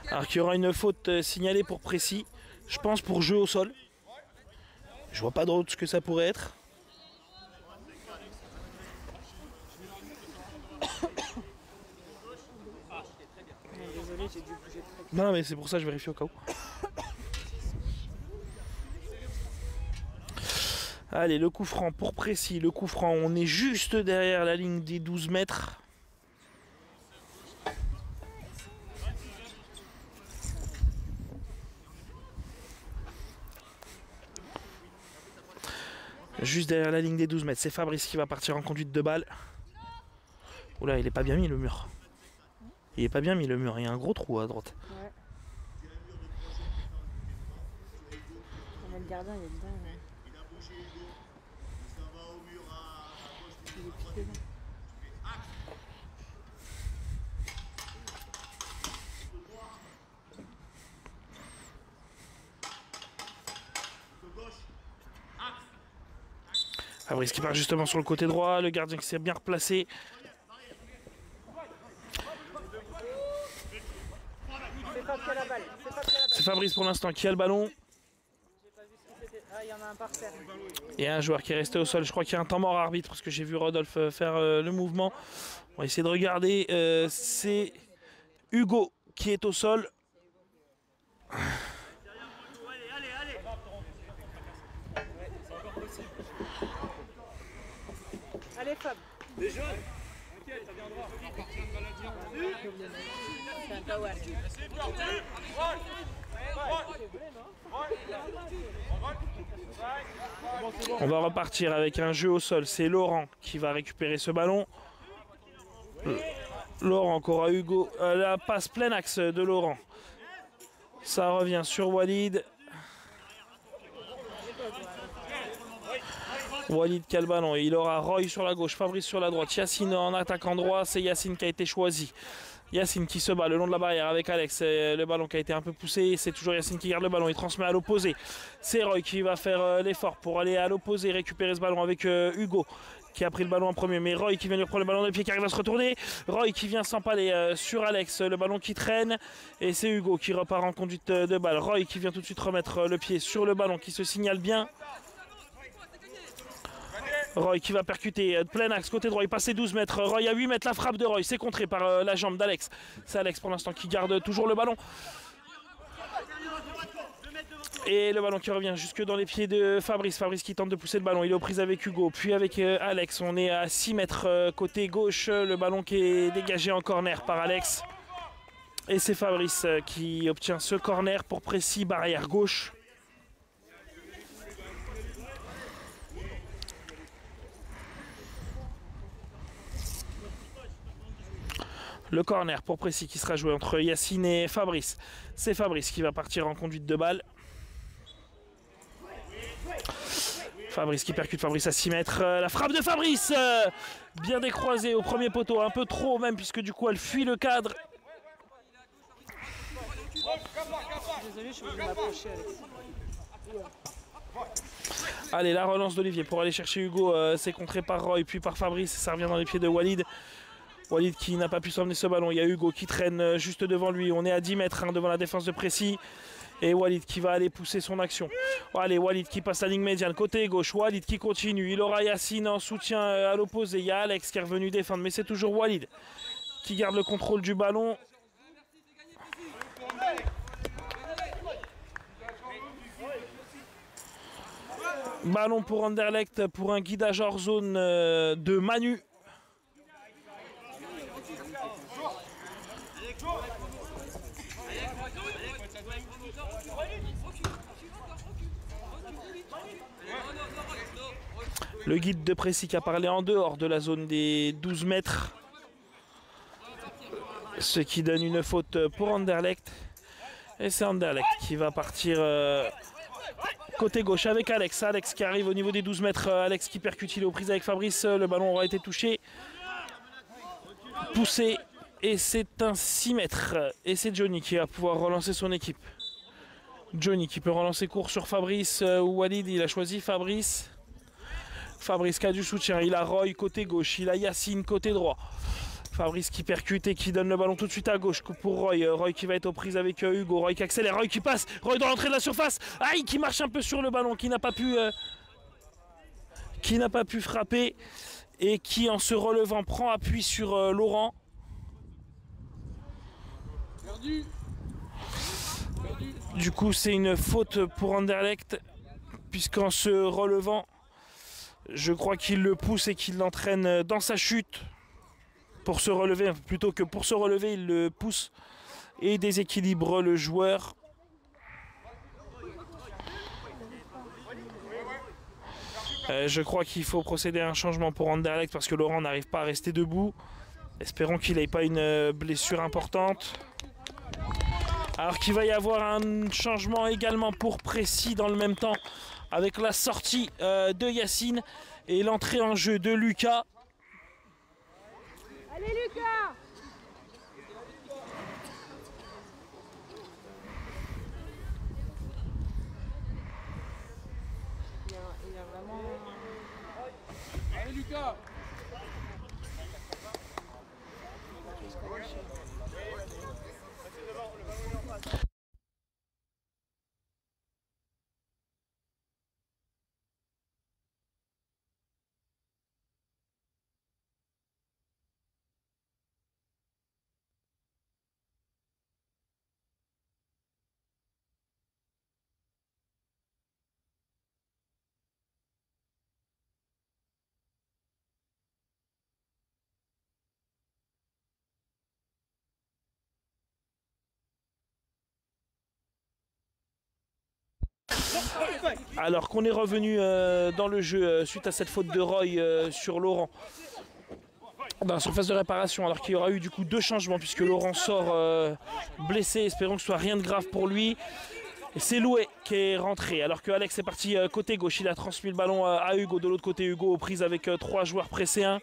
Alors qu'il y aura une faute signalée pour Précis. Je pense pour jeu au sol. Je vois pas d'autre ce que ça pourrait être. Désolé, j'ai dû bouger très vite. Non mais c'est pour ça que je vérifie au cas où. Allez, le coup franc pour Précis. Le coup franc, on est juste derrière la ligne des 12 mètres. Juste derrière la ligne des 12 mètres. C'est Fabrice qui va partir en conduite de balle. Oula, il est pas bien mis le mur. Il est pas bien mis le mur. Il y a un gros trou à droite. Ouais. On a le gardien, il est dedans. Ouais. Il est piqué dedans. Fabrice qui part justement sur le côté droit. Le gardien qui s'est bien replacé. C'est Fabrice pour l'instant qui a le ballon. Ah, il y en a un par terre. Il y a un joueur qui est resté au sol. Je crois qu'il y a un temps mort arbitre parce que j'ai vu Rodolphe faire le mouvement. On va essayer de regarder. C'est Hugo qui est au sol. Allez, Fab. Les jeunes, t'inquiète, ça viendra. C'est un Tawal. On va repartir avec un jeu au sol. C'est Laurent qui va récupérer ce ballon. Laurent qui aura Hugo. La passe plein axe de Laurent. Ça revient sur Walid. Walid qui a le ballon. Il aura Roy sur la gauche, Fabrice sur la droite. Yacine en attaquant droit. C'est Yacine qui a été choisi. Yacine qui se bat le long de la barrière avec Alex. Le ballon qui a été un peu poussé. C'est toujours Yacine qui garde le ballon. Il transmet à l'opposé. C'est Roy qui va faire l'effort pour aller à l'opposé, récupérer ce ballon avec Hugo qui a pris le ballon en premier. Mais Roy qui vient lui prendre le ballon de pied, qui arrive à se retourner. Roy qui vient s'empaler sur Alex. Le ballon qui traîne. Et c'est Hugo qui repart en conduite de balle. Roy qui vient tout de suite remettre le pied sur le ballon qui se signale bien. Roy qui va percuter de plein axe, côté droit, il passe les 12 mètres. Roy à 8 mètres, la frappe de Roy, c'est contré par la jambe d'Alex. C'est Alex pour l'instant qui garde toujours le ballon. Et le ballon qui revient jusque dans les pieds de Fabrice. Fabrice qui tente de pousser le ballon, il est aux prises avec Hugo, puis avec Alex. On est à 6 mètres côté gauche, le ballon qui est dégagé en corner par Alex. Et c'est Fabrice qui obtient ce corner pour Précis, barrière gauche. Le corner pour Précis qui sera joué entre Yacine et Fabrice. C'est Fabrice qui va partir en conduite de balle. Fabrice qui percute, Fabrice à 6 mètres. La frappe de Fabrice, bien décroisée au premier poteau, un peu trop même, puisque du coup elle fuit le cadre. Désolé, je suis obligé de m'approcher, Alex. Allez, la relance d'Olivier pour aller chercher Hugo. C'est contré par Roy, puis par Fabrice. Ça revient dans les pieds de Walid. Walid qui n'a pas pu s'emmener ce ballon. Il y a Hugo qui traîne juste devant lui. On est à 10 mètres devant la défense de Précy. Et Walid qui va aller pousser son action. Allez, Walid qui passe la ligne médiane. Côté gauche, Walid qui continue. Il aura Yacine en soutien à l'opposé. Il y a Alex qui est revenu défendre. Mais c'est toujours Walid qui garde le contrôle du ballon. Ballon pour Anderlecht pour un guidage hors zone de Manu. Le guide de Précy qui a parlé en dehors de la zone des 12 mètres. Ce qui donne une faute pour Anderlecht. Et c'est Anderlecht qui va partir côté gauche avec Alex. Alex qui arrive au niveau des 12 mètres. Alex qui percute, il est aux prises avec Fabrice. Le ballon aura été touché. Poussé. Et c'est un 6 mètres. Et c'est Johnny qui va pouvoir relancer son équipe. Johnny qui peut relancer court sur Fabrice ou Walid. Il a choisi Fabrice. Fabrice qui a du soutien. Il a Roy côté gauche. Il a Yacine côté droit. Fabrice qui percute et qui donne le ballon tout de suite à gauche pour Roy. Roy qui va être aux prises avec Hugo. Roy qui accélère. Roy qui passe. Roy dans l'entrée de la surface. Aïe, qui marche un peu sur le ballon. Qui n'a pas pu frapper. Et qui en se relevant prend appui sur Laurent. Du coup c'est une faute pour Anderlecht. Puisqu'en se relevant, je crois qu'il le pousse et qu'il l'entraîne dans sa chute. Pour se relever, plutôt que pour se relever, il le pousse et déséquilibre le joueur. Je crois qu'il faut procéder à un changement pour Anderlecht parce que Laurent n'arrive pas à rester debout. Espérons qu'il n'ait pas une blessure importante. Alors qu'il va y avoir un changement également pour Précy dans le même temps avec la sortie de Yacine et l'entrée en jeu de Lucas. Allez Lucas! Il y a vraiment... Allez Lucas. Alors qu'on est revenu dans le jeu suite à cette faute de Roy sur Laurent dans la surface de réparation, alors qu'il y aura eu du coup 2 changements puisque Laurent sort blessé. Espérons que ce soit rien de grave pour lui. Et c'est Loué qui est rentré alors que Alex est parti côté gauche. Il a transmis le ballon à Hugo. De l'autre côté, Hugo aux prises avec 3 joueurs presséens,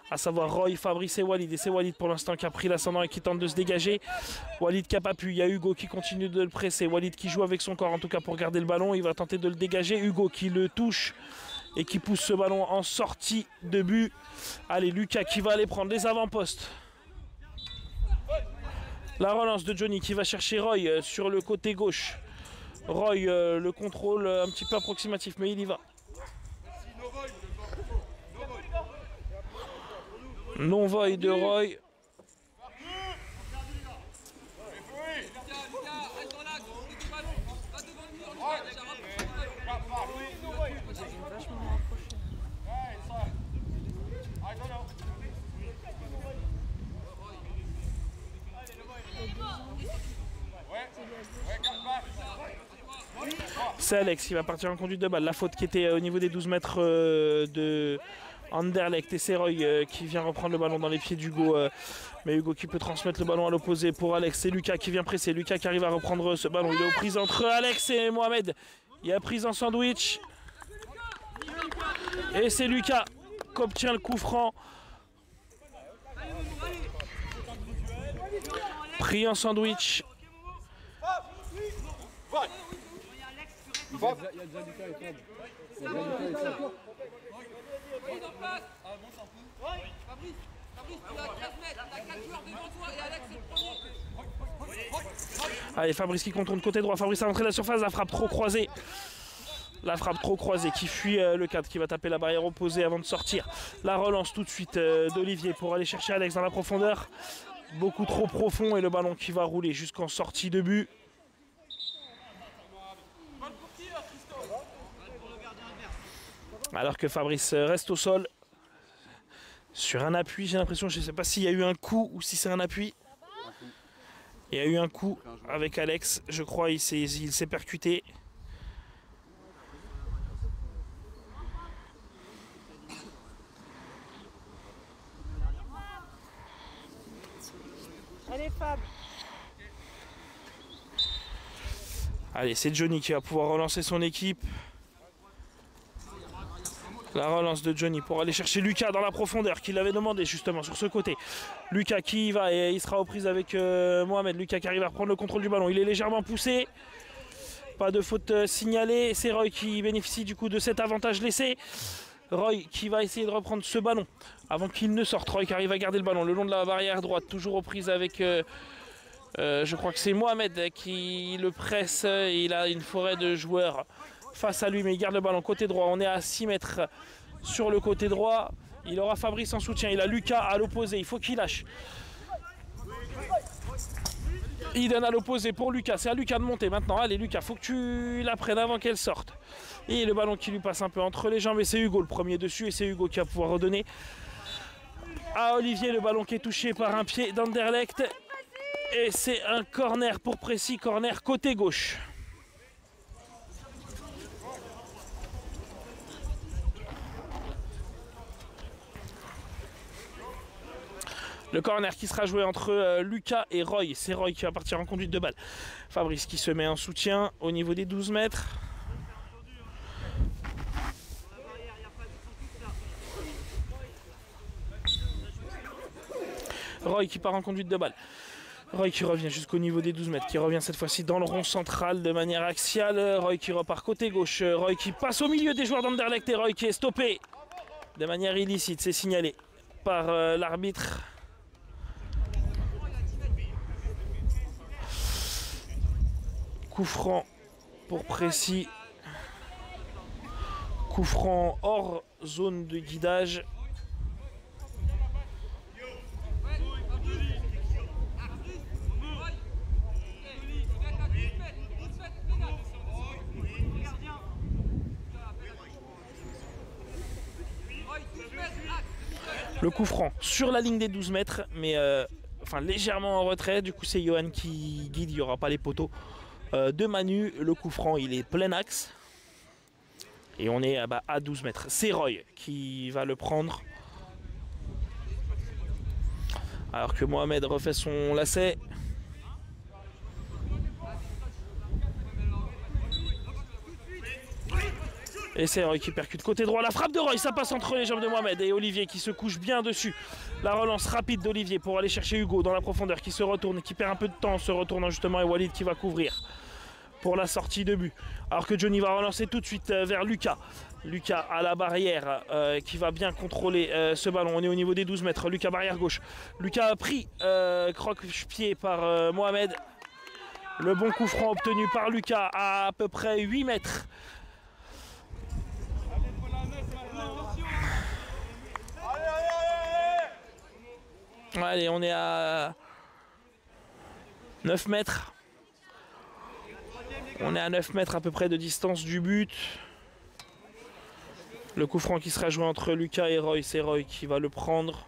à savoir Roy, Fabrice et Walid. Et c'est Walid pour l'instant qui a pris l'ascendant et qui tente de se dégager. Walid qui n'a pas pu. Il y a Hugo qui continue de le presser. Walid qui joue avec son corps en tout cas pour garder le ballon. Il va tenter de le dégager. Hugo qui le touche et qui pousse ce ballon en sortie de but. Allez, Lucas qui va aller prendre les avant-postes. La relance de Johnny qui va chercher Roy sur le côté gauche. Roy le contrôle un petit peu approximatif, mais il y va. Non-void de Roy. C'est Alex qui va partir en conduite de balle. La faute qui était au niveau des 12 mètres de Anderlecht. Et c'est Roy qui vient reprendre le ballon dans les pieds d'Hugo. Mais Hugo qui peut transmettre le ballon à l'opposé pour Alex. C'est Lucas qui vient presser. Lucas qui arrive à reprendre ce ballon. Il est aux prises entre Alex et Mohamed. Il y a prise en sandwich. Et c'est Lucas qui obtient le coup franc. Pris en sandwich. Il y a déjà Lucas et Fab. Il y a déjà Lucas et Fab. Fabrice, tu as 15 mètres, tu as 4 joueurs devant toi et Alex est le premier. Allez, Fabrice qui contourne côté droit. Fabrice à l'entrée de la surface, la frappe trop croisée. La frappe trop croisée qui fuit le cadre, qui va taper la barrière opposée avant de sortir. La relance tout de suite d'Olivier pour aller chercher Alex dans la profondeur. Beaucoup trop profond et le ballon qui va rouler jusqu'en sortie de but. Alors que Fabrice reste au sol. Sur un appui, j'ai l'impression, je ne sais pas s'il y a eu un coup ou si c'est un appui. Il y a eu un coup avec Alex, je crois, il s'est percuté. Allez Fab. Allez, c'est Johnny qui va pouvoir relancer son équipe. La relance de Johnny pour aller chercher Lucas dans la profondeur qu'il avait demandé justement sur ce côté. Lucas qui y va et il sera aux prises avec Mohamed. Lucas qui arrive à reprendre le contrôle du ballon. Il est légèrement poussé. Pas de faute signalée. C'est Roy qui bénéficie du coup de cet avantage laissé. Roy qui va essayer de reprendre ce ballon avant qu'il ne sorte. Roy qui arrive à garder le ballon le long de la barrière droite. Toujours aux prises avec... je crois que c'est Mohamed qui le presse. Il a une forêt de joueurs face à lui, mais il garde le ballon côté droit. On est à 6 mètres sur le côté droit. Il aura Fabrice en soutien. Il a Lucas à l'opposé. Il faut qu'il lâche. Il donne à l'opposé pour Lucas. C'est à Lucas de monter maintenant. Allez Lucas, faut que tu la prennes avant qu'elle sorte. Et le ballon qui lui passe un peu entre les jambes. Et c'est Hugo le premier dessus. Et c'est Hugo qui va pouvoir redonner à Olivier. Le ballon qui est touché par un pied d'Anderlecht. Et c'est un corner pour Précy. Corner côté gauche. Le corner qui sera joué entre Lucas et Roy. C'est Roy qui va partir en conduite de balle. Fabrice qui se met en soutien au niveau des 12 mètres. Roy qui part en conduite de balle. Roy qui revient jusqu'au niveau des 12 mètres. Qui revient cette fois-ci dans le rond central de manière axiale. Roy qui repart côté gauche. Roy qui passe au milieu des joueurs d'Anderlecht. Et Roy qui est stoppé de manière illicite. C'est signalé par l'arbitre. Coup franc pour Précy. Coup franc hors zone de guidage. Le coup franc sur la ligne des 12 mètres, mais enfin légèrement en retrait. Du coup, c'est Johan qui guide, il n'y aura pas les poteaux de Manu. Le coup franc, il est plein axe. Et on est à 12 mètres. C'est Roy qui va le prendre. Alors que Mohamed refait son lacet. Et c'est Roy qui percute côté droit. La frappe de Roy, ça passe entre les jambes de Mohamed. Et Olivier qui se couche bien dessus. La relance rapide d'Olivier pour aller chercher Hugo dans la profondeur, qui se retourne, qui perd un peu de temps en se retournant justement. Et Walid qui va couvrir pour la sortie de but. Alors que Johnny va relancer tout de suite vers Lucas. Lucas à la barrière qui va bien contrôler ce ballon. On est au niveau des 12 mètres. Lucas barrière gauche. Lucas a pris croque-pied par Mohamed. Le bon coup franc obtenu par Lucas à peu près 8 mètres. Allez, on est à 9 mètres. On est à 9 mètres à peu près de distance du but. Le coup franc qui sera joué entre Lucas et Roy. C'est Roy qui va le prendre.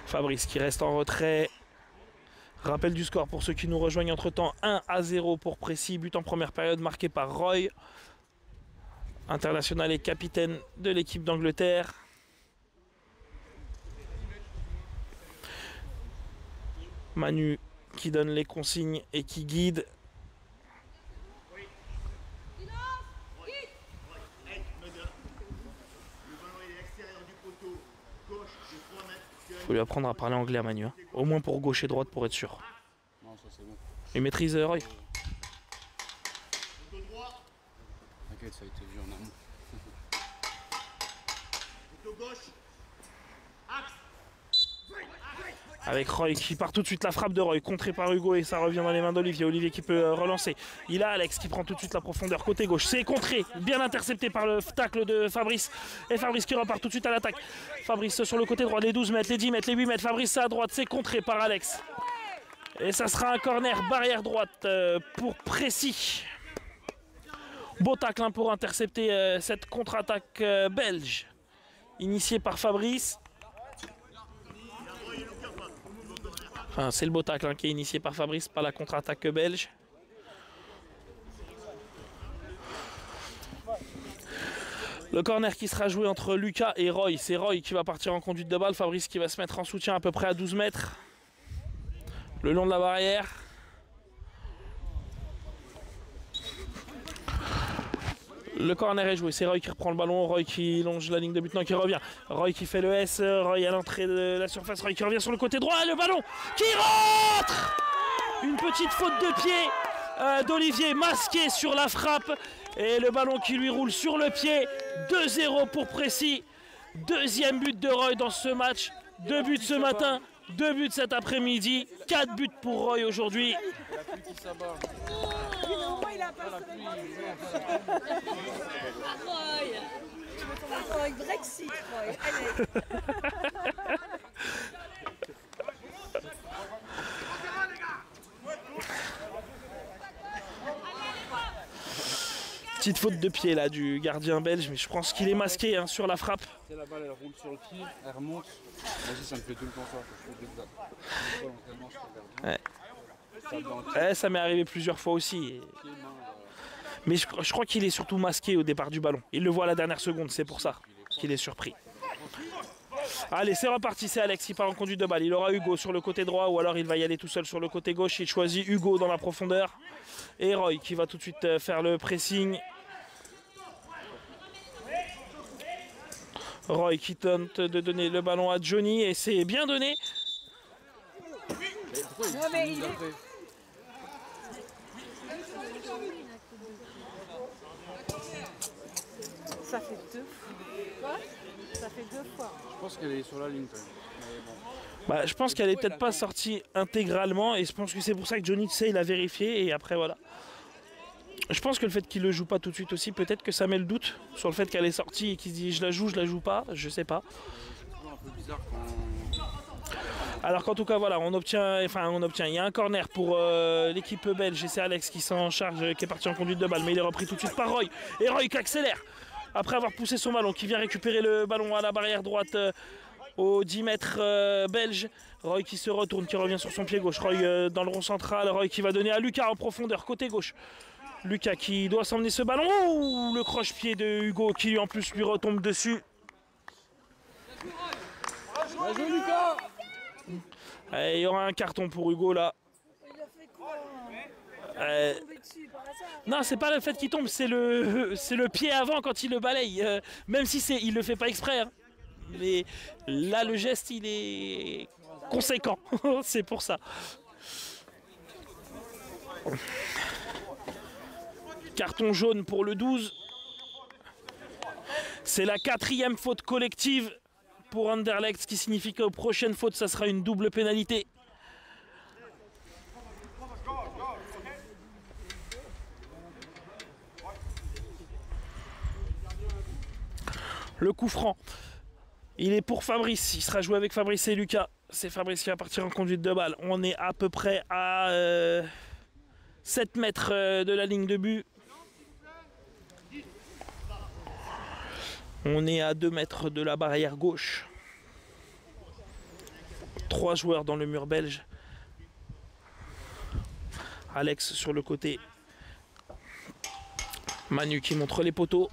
Fabrice qui reste en retrait. Rappel du score pour ceux qui nous rejoignent entre temps. 1-0 pour Précy. But en première période marqué par Roy. International et capitaine de l'équipe d'Angleterre. Manu qui donne les consignes et qui guide. Faut lui apprendre à parler anglais à Manu. Hein. Au moins pour gauche et droite pour être sûr. Non, ça c'est bon. Il maîtrise Roy. T'inquiète, ça a été vu en amont. Avec Roy qui part tout de suite la frappe de Roy, contrée par Hugo et ça revient dans les mains d'Olivier. Olivier qui peut relancer. Il a Alex qui prend tout de suite la profondeur côté gauche. C'est contré, bien intercepté par le tacle de Fabrice. Et Fabrice qui repart tout de suite à l'attaque. Fabrice sur le côté droit, les 12 mètres, les 10 mètres, les 8 mètres. Fabrice à droite, c'est contré par Alex. Et ça sera un corner barrière droite pour Précis. Beau tacle hein, pour intercepter cette contre-attaque belge. Initiée par Fabrice. Enfin, c'est le beau tacle hein, qui est initié par Fabrice, pas la contre-attaque belge. Le corner qui sera joué entre Lucas et Roy. C'est Roy qui va partir en conduite de balle. Fabrice qui va se mettre en soutien à peu près à 12 mètres. Le long de la barrière. Le corner est joué, c'est Roy qui reprend le ballon, Roy qui longe la ligne de but, non qui revient. Roy qui fait le S, Roy à l'entrée de la surface, Roy qui revient sur le côté droit, le ballon qui rentre. Une petite faute de pied d'Olivier masqué sur la frappe. Et le ballon qui lui roule sur le pied. 2-0 pour Précis. Deuxième but de Roy dans ce match. 2 buts ce matin, 2 buts cet après-midi. 4 buts pour Roy aujourd'hui. Roy, Brexit, Roy. Allez. Petite faute de pied là du gardien belge, mais je pense qu'il est masqué hein, sur la frappe. La balle elle roule sur le pied, elle remonte. Vas-y, ça me fait tout le temps ça. Ouais, ça m'est arrivé plusieurs fois aussi. Mais je crois qu'il est surtout masqué au départ du ballon. Il le voit à la dernière seconde, c'est pour ça qu'il est surpris. Allez, c'est reparti, c'est Alex qui part en conduite de balle. Il aura Hugo sur le côté droit ou alors il va y aller tout seul sur le côté gauche. Il choisit Hugo dans la profondeur. Et Roy qui va tout de suite faire le pressing. Roy qui tente de donner le ballon à Johnny et c'est bien donné. Ça fait 2 fois. Ça fait 2 fois. Je pense qu'elle est sur la ligne quand même. Mais bon. Bah, je pense qu'elle n'est peut-être pas sortie intégralement et je pense que c'est pour ça que Johnny, tu sais, il a vérifié et après voilà. Je pense que le fait qu'il ne le joue pas tout de suite aussi, peut-être que ça met le doute sur le fait qu'elle est sortie et qu'il se dit je la joue pas, je sais pas. C'est toujours un peu bizarre quand... Alors qu'en tout cas voilà, on obtient, il y a un corner pour l'équipe belge et c'est Alex qui s'en charge, qui est parti en conduite de balle, mais il est repris tout de suite par Roy. Et Roy qui accélère après avoir poussé son ballon, qui vient récupérer le ballon à la barrière droite aux 10 mètres belge. Roy qui se retourne, qui revient sur son pied gauche. Roy dans le rond central, Roy qui va donner à Lucas en profondeur, côté gauche. Lucas qui doit s'emmener ce ballon. Oh, le croche-pied de Hugo qui en plus lui retombe dessus. Bien joué Lucas. Et il y aura un carton pour Hugo là. Il a fait quoi? Tombé dessus par hasard. Non, c'est pas le fait qu'il tombe, c'est le pied avant quand il le balaye. Même si il le fait pas exprès. Hein. Mais là, le geste, il est conséquent. C'est pour ça. Carton jaune pour le 12. C'est la 4e faute collective pour Anderlecht, ce qui signifie qu'aux prochaines fautes, ça sera une double pénalité. Le coup franc, il est pour Fabrice, il sera joué avec Fabrice et Lucas. C'est Fabrice qui va partir en conduite de balle. On est à peu près à 7 mètres de la ligne de but. On est à 2 mètres de la barrière gauche. 3 joueurs dans le mur belge. Alex sur le côté. Manu qui montre les poteaux.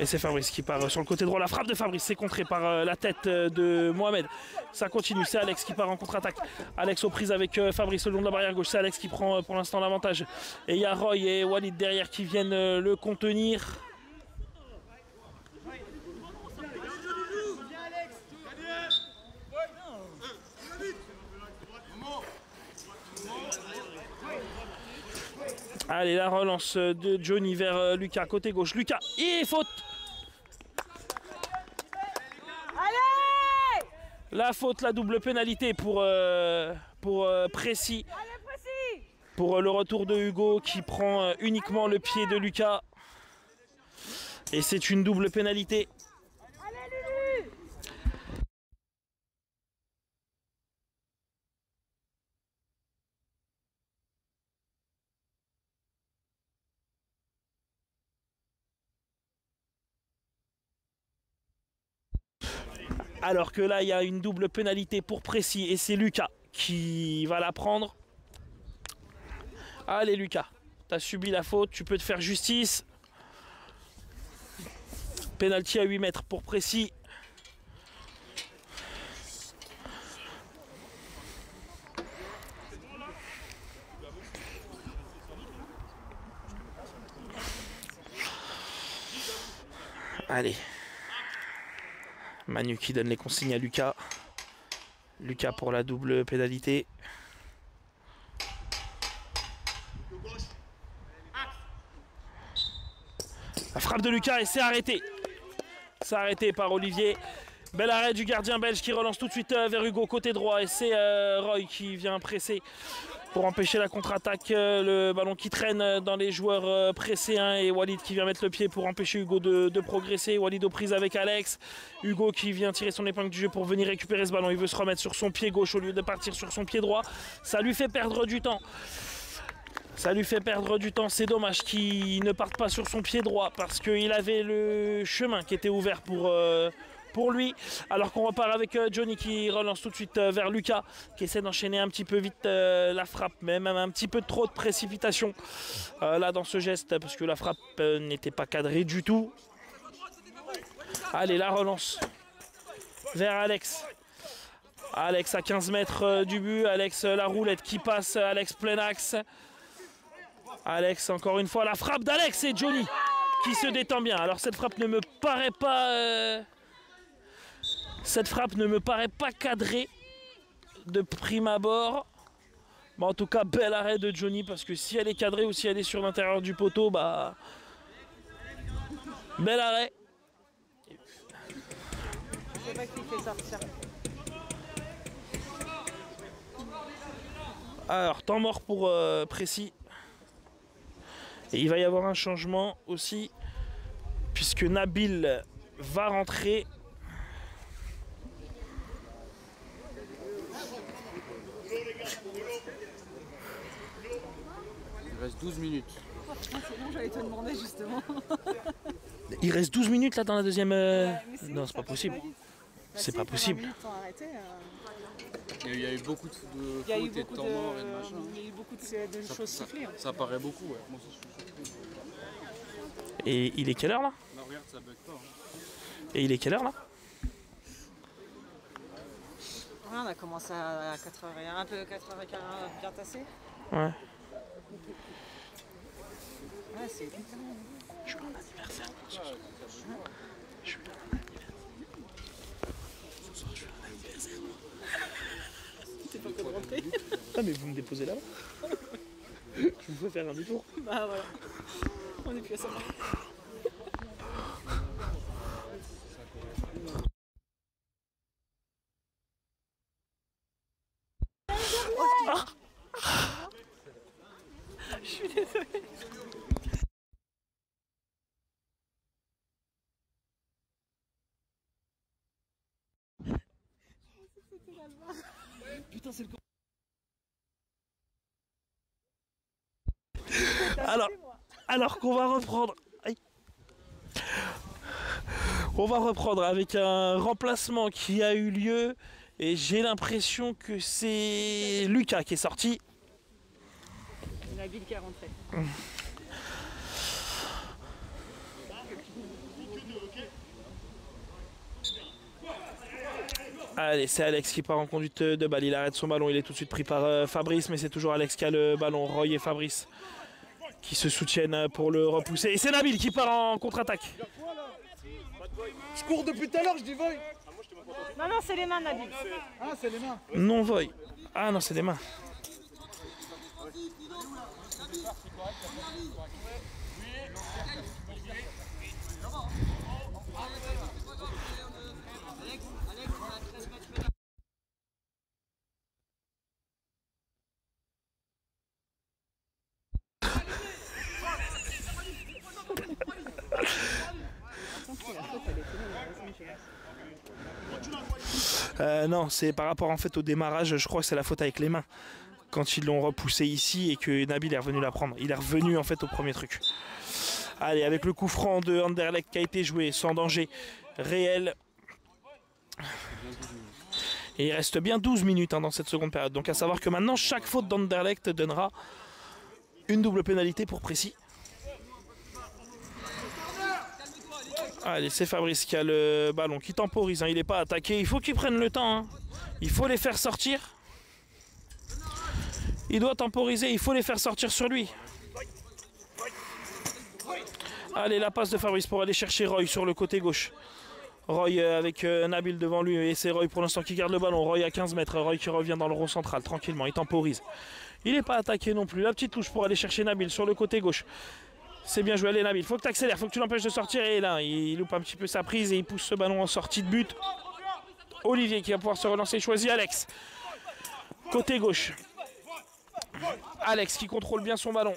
Et c'est Fabrice qui part sur le côté droit. La frappe de Fabrice, c'est contré par la tête de Mohamed. Ça continue, c'est Alex qui part en contre-attaque. Alex aux prises avec Fabrice le long de la barrière gauche. C'est Alex qui prend pour l'instant l'avantage. Et il y a Roy et Walid derrière qui viennent le contenir. Allez, la relance de Johnny vers Lucas, côté gauche. Lucas, et faute! Allez! La faute, la double pénalité pour Précis. Allez, Précis! Pour le retour de Hugo qui prend uniquement le pied de Lucas. Et c'est une double pénalité. Allez, Lulu! Alors que là, il y a une double pénalité pour Précis et c'est Lucas qui va la prendre. Allez Lucas, tu as subi la faute, tu peux te faire justice. Penalty à 8 mètres pour Précis. Allez. Manu qui donne les consignes à Lucas. Lucas pour la double pénalité. La frappe de Lucas et c'est arrêté. C'est arrêté par Olivier. Bel arrêt du gardien belge qui relance tout de suite vers Hugo côté droit. Et c'est Roy qui vient presser pour empêcher la contre-attaque. Le ballon qui traîne dans les joueurs pressés. Et Walid qui vient mettre le pied pour empêcher Hugo de progresser. Walid aux prises avec Alex. Hugo qui vient tirer son épingle du jeu pour venir récupérer ce ballon. Il veut se remettre sur son pied gauche au lieu de partir sur son pied droit. Ça lui fait perdre du temps. Ça lui fait perdre du temps, c'est dommage qu'il ne parte pas sur son pied droit parce qu'il avait le chemin qui était ouvert pour lui. Alors qu'on repart avec Johnny qui relance tout de suite vers Lucas qui essaie d'enchaîner un petit peu vite la frappe, mais même un petit peu trop de précipitation là dans ce geste parce que la frappe n'était pas cadrée du tout. Allez, la relance vers Alex. Alex à 15 mètres du but, Alex la roulette qui passe, Alex plein axe. Alex, encore une fois, la frappe d'Alex et Johnny qui se détend bien. Alors cette frappe ne me paraît pas... cette frappe ne me paraît pas cadrée de prime abord. Mais en tout cas, bel arrêt de Johnny parce que si elle est cadrée ou si elle est sur l'intérieur du poteau, bah... bel arrêt. C'est pas qui fait sortir. Alors, temps mort pour Précis. Et il va y avoir un changement aussi, puisque Nabil va rentrer. Il reste 12 minutes. C'est bon, j'allais te demander justement. Il reste 12 minutes là dans la deuxième... Non, c'est pas possible. C'est pas possible. Il y a eu beaucoup de Il y a eu fautes et de beaucoup temps morts et de machin. il y a eu beaucoup de choses sifflées. Ça paraît beaucoup, ouais. Moi aussi, je suis choqué. Et il est quelle heure là? Là, regarde, ça bug pas. Hein. Et il est quelle heure là? Ouais, on a commencé à 4h, un peu 4h15 bien tassé. Ouais. Ouais, c'est vite. Je suis en anniversaire. Je suis en anniversaire. Ce soir, je suis en anniversaire. T'es pas trop rentré. Ah mais vous me déposez là-bas. Je vous fais faire un détour. Bah voilà. On est plus à ça. Je suis désolée. Putain, c'est le... Alors qu'on va reprendre. Aïe. On va reprendre avec un remplacement qui a eu lieu. Et j'ai l'impression que c'est Lucas qui est sorti. Nabil qui est rentré. Allez, c'est Alex qui part en conduite de balle. Il arrête son ballon. Il est tout de suite pris par Fabrice, mais c'est toujours Alex qui a le ballon. Roy et Fabrice qui se soutiennent pour le repousser. Et c'est Nabil qui part en contre-attaque. Je cours depuis tout à l'heure, je dis voy. Non, non, c'est les mains, Nabil. Ah, c'est les mains. Non voy. Ah non, c'est des mains. Non, c'est par rapport en fait au démarrage, je crois que c'est la faute avec les mains. Quand ils l'ont repoussé ici et que Nabil est revenu la prendre. Il est revenu en fait au premier truc. Allez, avec le coup franc de Anderlecht qui a été joué sans danger réel. Et il reste bien 12 minutes dans cette seconde période. Donc à savoir que maintenant, chaque faute d'Anderlecht donnera une double pénalité pour Précis. Allez, c'est Fabrice qui a le ballon, qui temporise, il n'est pas attaqué, il faut qu'il prenne le temps, il faut les faire sortir. Il doit temporiser, il faut les faire sortir sur lui. Allez, la passe de Fabrice pour aller chercher Roy sur le côté gauche. Roy avec Nabil devant lui, et c'est Roy pour l'instant qui garde le ballon. Roy à 15 mètres, Roy qui revient dans le rond central tranquillement, il temporise. Il n'est pas attaqué non plus, la petite touche pour aller chercher Nabil sur le côté gauche. C'est bien joué, allez Nabil, faut que tu accélères, faut que tu l'empêches de sortir. Et là, il loupe un petit peu sa prise et il pousse ce ballon en sortie de but. Olivier qui va pouvoir se relancer, choisit Alex. Côté gauche. Alex qui contrôle bien son ballon.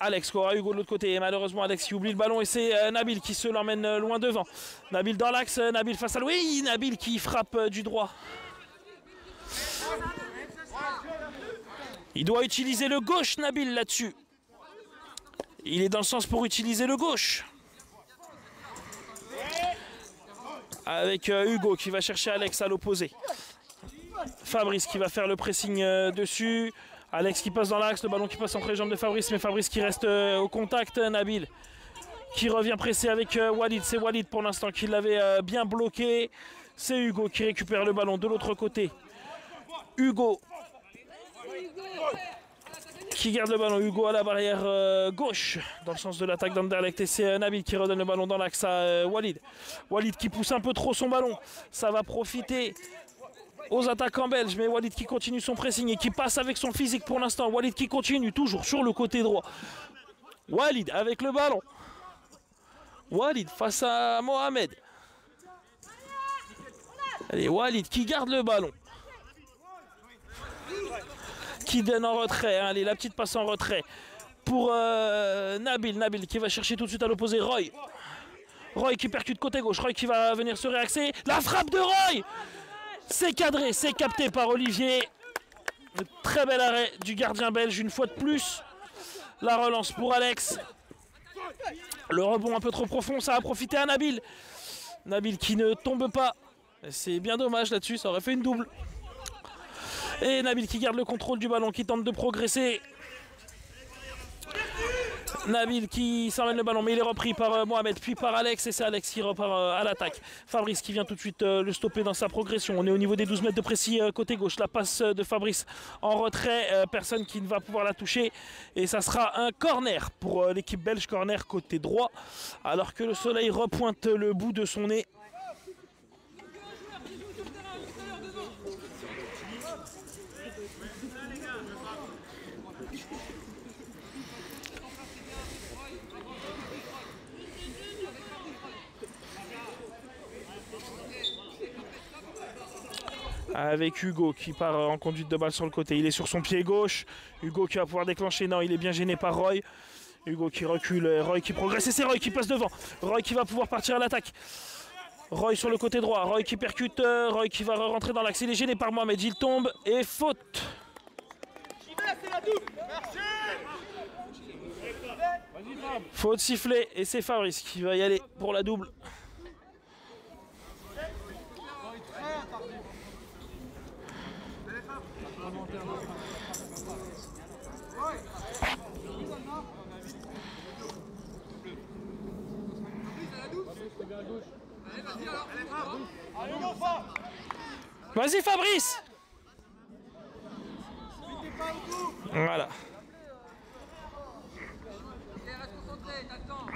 Alex qui aura Hugo de l'autre côté. Et malheureusement, Alex qui oublie le ballon et c'est Nabil qui se l'emmène loin devant. Nabil dans l'axe, Nabil face à lui. Oui, Nabil qui frappe du droit. Il doit utiliser le gauche, Nabil, là-dessus. Il est dans le sens pour utiliser le gauche. Avec Hugo qui va chercher Alex à l'opposé. Fabrice qui va faire le pressing dessus. Alex qui passe dans l'axe, le ballon qui passe entre les jambes de Fabrice, mais Fabrice qui reste au contact. Nabil qui revient presser avec Walid. C'est Walid pour l'instant qui l'avait bien bloqué. C'est Hugo qui récupère le ballon de l'autre côté. Hugo qui garde le ballon, Hugo à la barrière gauche dans le sens de l'attaque d'Anderlecht et c'est Nabil qui redonne le ballon dans l'axe à Walid. Walid qui pousse un peu trop son ballon, ça va profiter aux attaquants belges, mais Walid qui continue son pressing et qui passe avec son physique pour l'instant. Walid qui continue toujours sur le côté droit. Walid avec le ballon. Walid face à Mohamed. Allez, Walid qui garde le ballon. Qui donne en retrait, allez la petite passe en retrait pour Nabil. Nabil qui va chercher tout de suite à l'opposé Roy. Roy qui percute côté gauche, Roy qui va venir se réaxer. La frappe de Roy. C'est cadré, c'est capté par Olivier. Le très bel arrêt du gardien belge une fois de plus. La relance pour Alex. Le rebond un peu trop profond, ça a profité à Nabil. Nabil qui ne tombe pas. C'est bien dommage là-dessus, ça aurait fait une double. Et Nabil qui garde le contrôle du ballon, qui tente de progresser. Nabil qui s'emmène le ballon, mais il est repris par Mohamed, puis par Alex, et c'est Alex qui repart à l'attaque. Fabrice qui vient tout de suite le stopper dans sa progression. On est au niveau des 12 mètres de Précis côté gauche. La passe de Fabrice en retrait, personne qui ne va pouvoir la toucher. Et ça sera un corner pour l'équipe belge, corner côté droit, alors que le soleil repointe le bout de son nez. Avec Hugo qui part en conduite de balle sur le côté. Il est sur son pied gauche. Hugo qui va pouvoir déclencher. Non, il est bien gêné par Roy. Hugo qui recule. Roy qui progresse. Et c'est Roy qui passe devant. Roy qui va pouvoir partir à l'attaque. Roy sur le côté droit. Roy qui percute. Roy qui va rentrer dans l'axe. Il est gêné par Mohamed. Il tombe. Et faute. Faute sifflée. Et c'est Fabrice qui va y aller pour la double. Vas-y Fabrice. Voilà. Reste concentré, t'attends.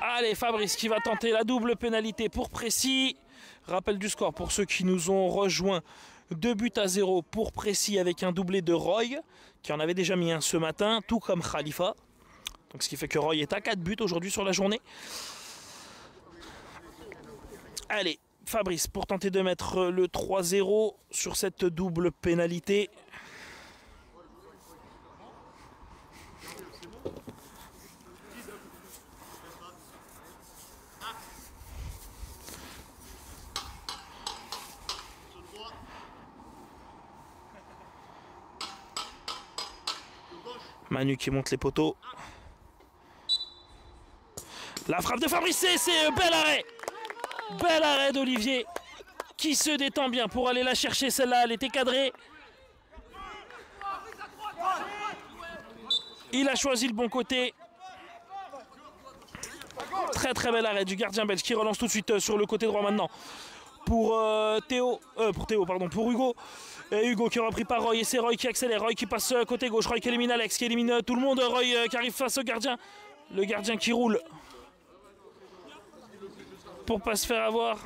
Allez, Fabrice qui va tenter la double pénalité pour Précy. Rappel du score pour ceux qui nous ont rejoints. 2-0 pour Précy avec un doublé de Roy, qui en avait déjà mis un ce matin, tout comme Khalifa. Donc ce qui fait que Roy est à 4 buts aujourd'hui sur la journée. Allez, Fabrice pour tenter de mettre le 3-0 sur cette double pénalité. Manu qui monte les poteaux. La frappe de Fabrice, c'est bel arrêt. Bel arrêt d'Olivier qui se détend bien pour aller la chercher. Celle-là, elle était cadrée. Il a choisi le bon côté. Très très bel arrêt du gardien belge qui relance tout de suite sur le côté droit maintenant. Pour pour Hugo. Et Hugo qui est repris par Roy et c'est Roy qui accélère, Roy qui passe côté gauche, Roy qui élimine Alex, qui élimine tout le monde, Roy qui arrive face au gardien. Le gardien qui roule pour pas se faire avoir.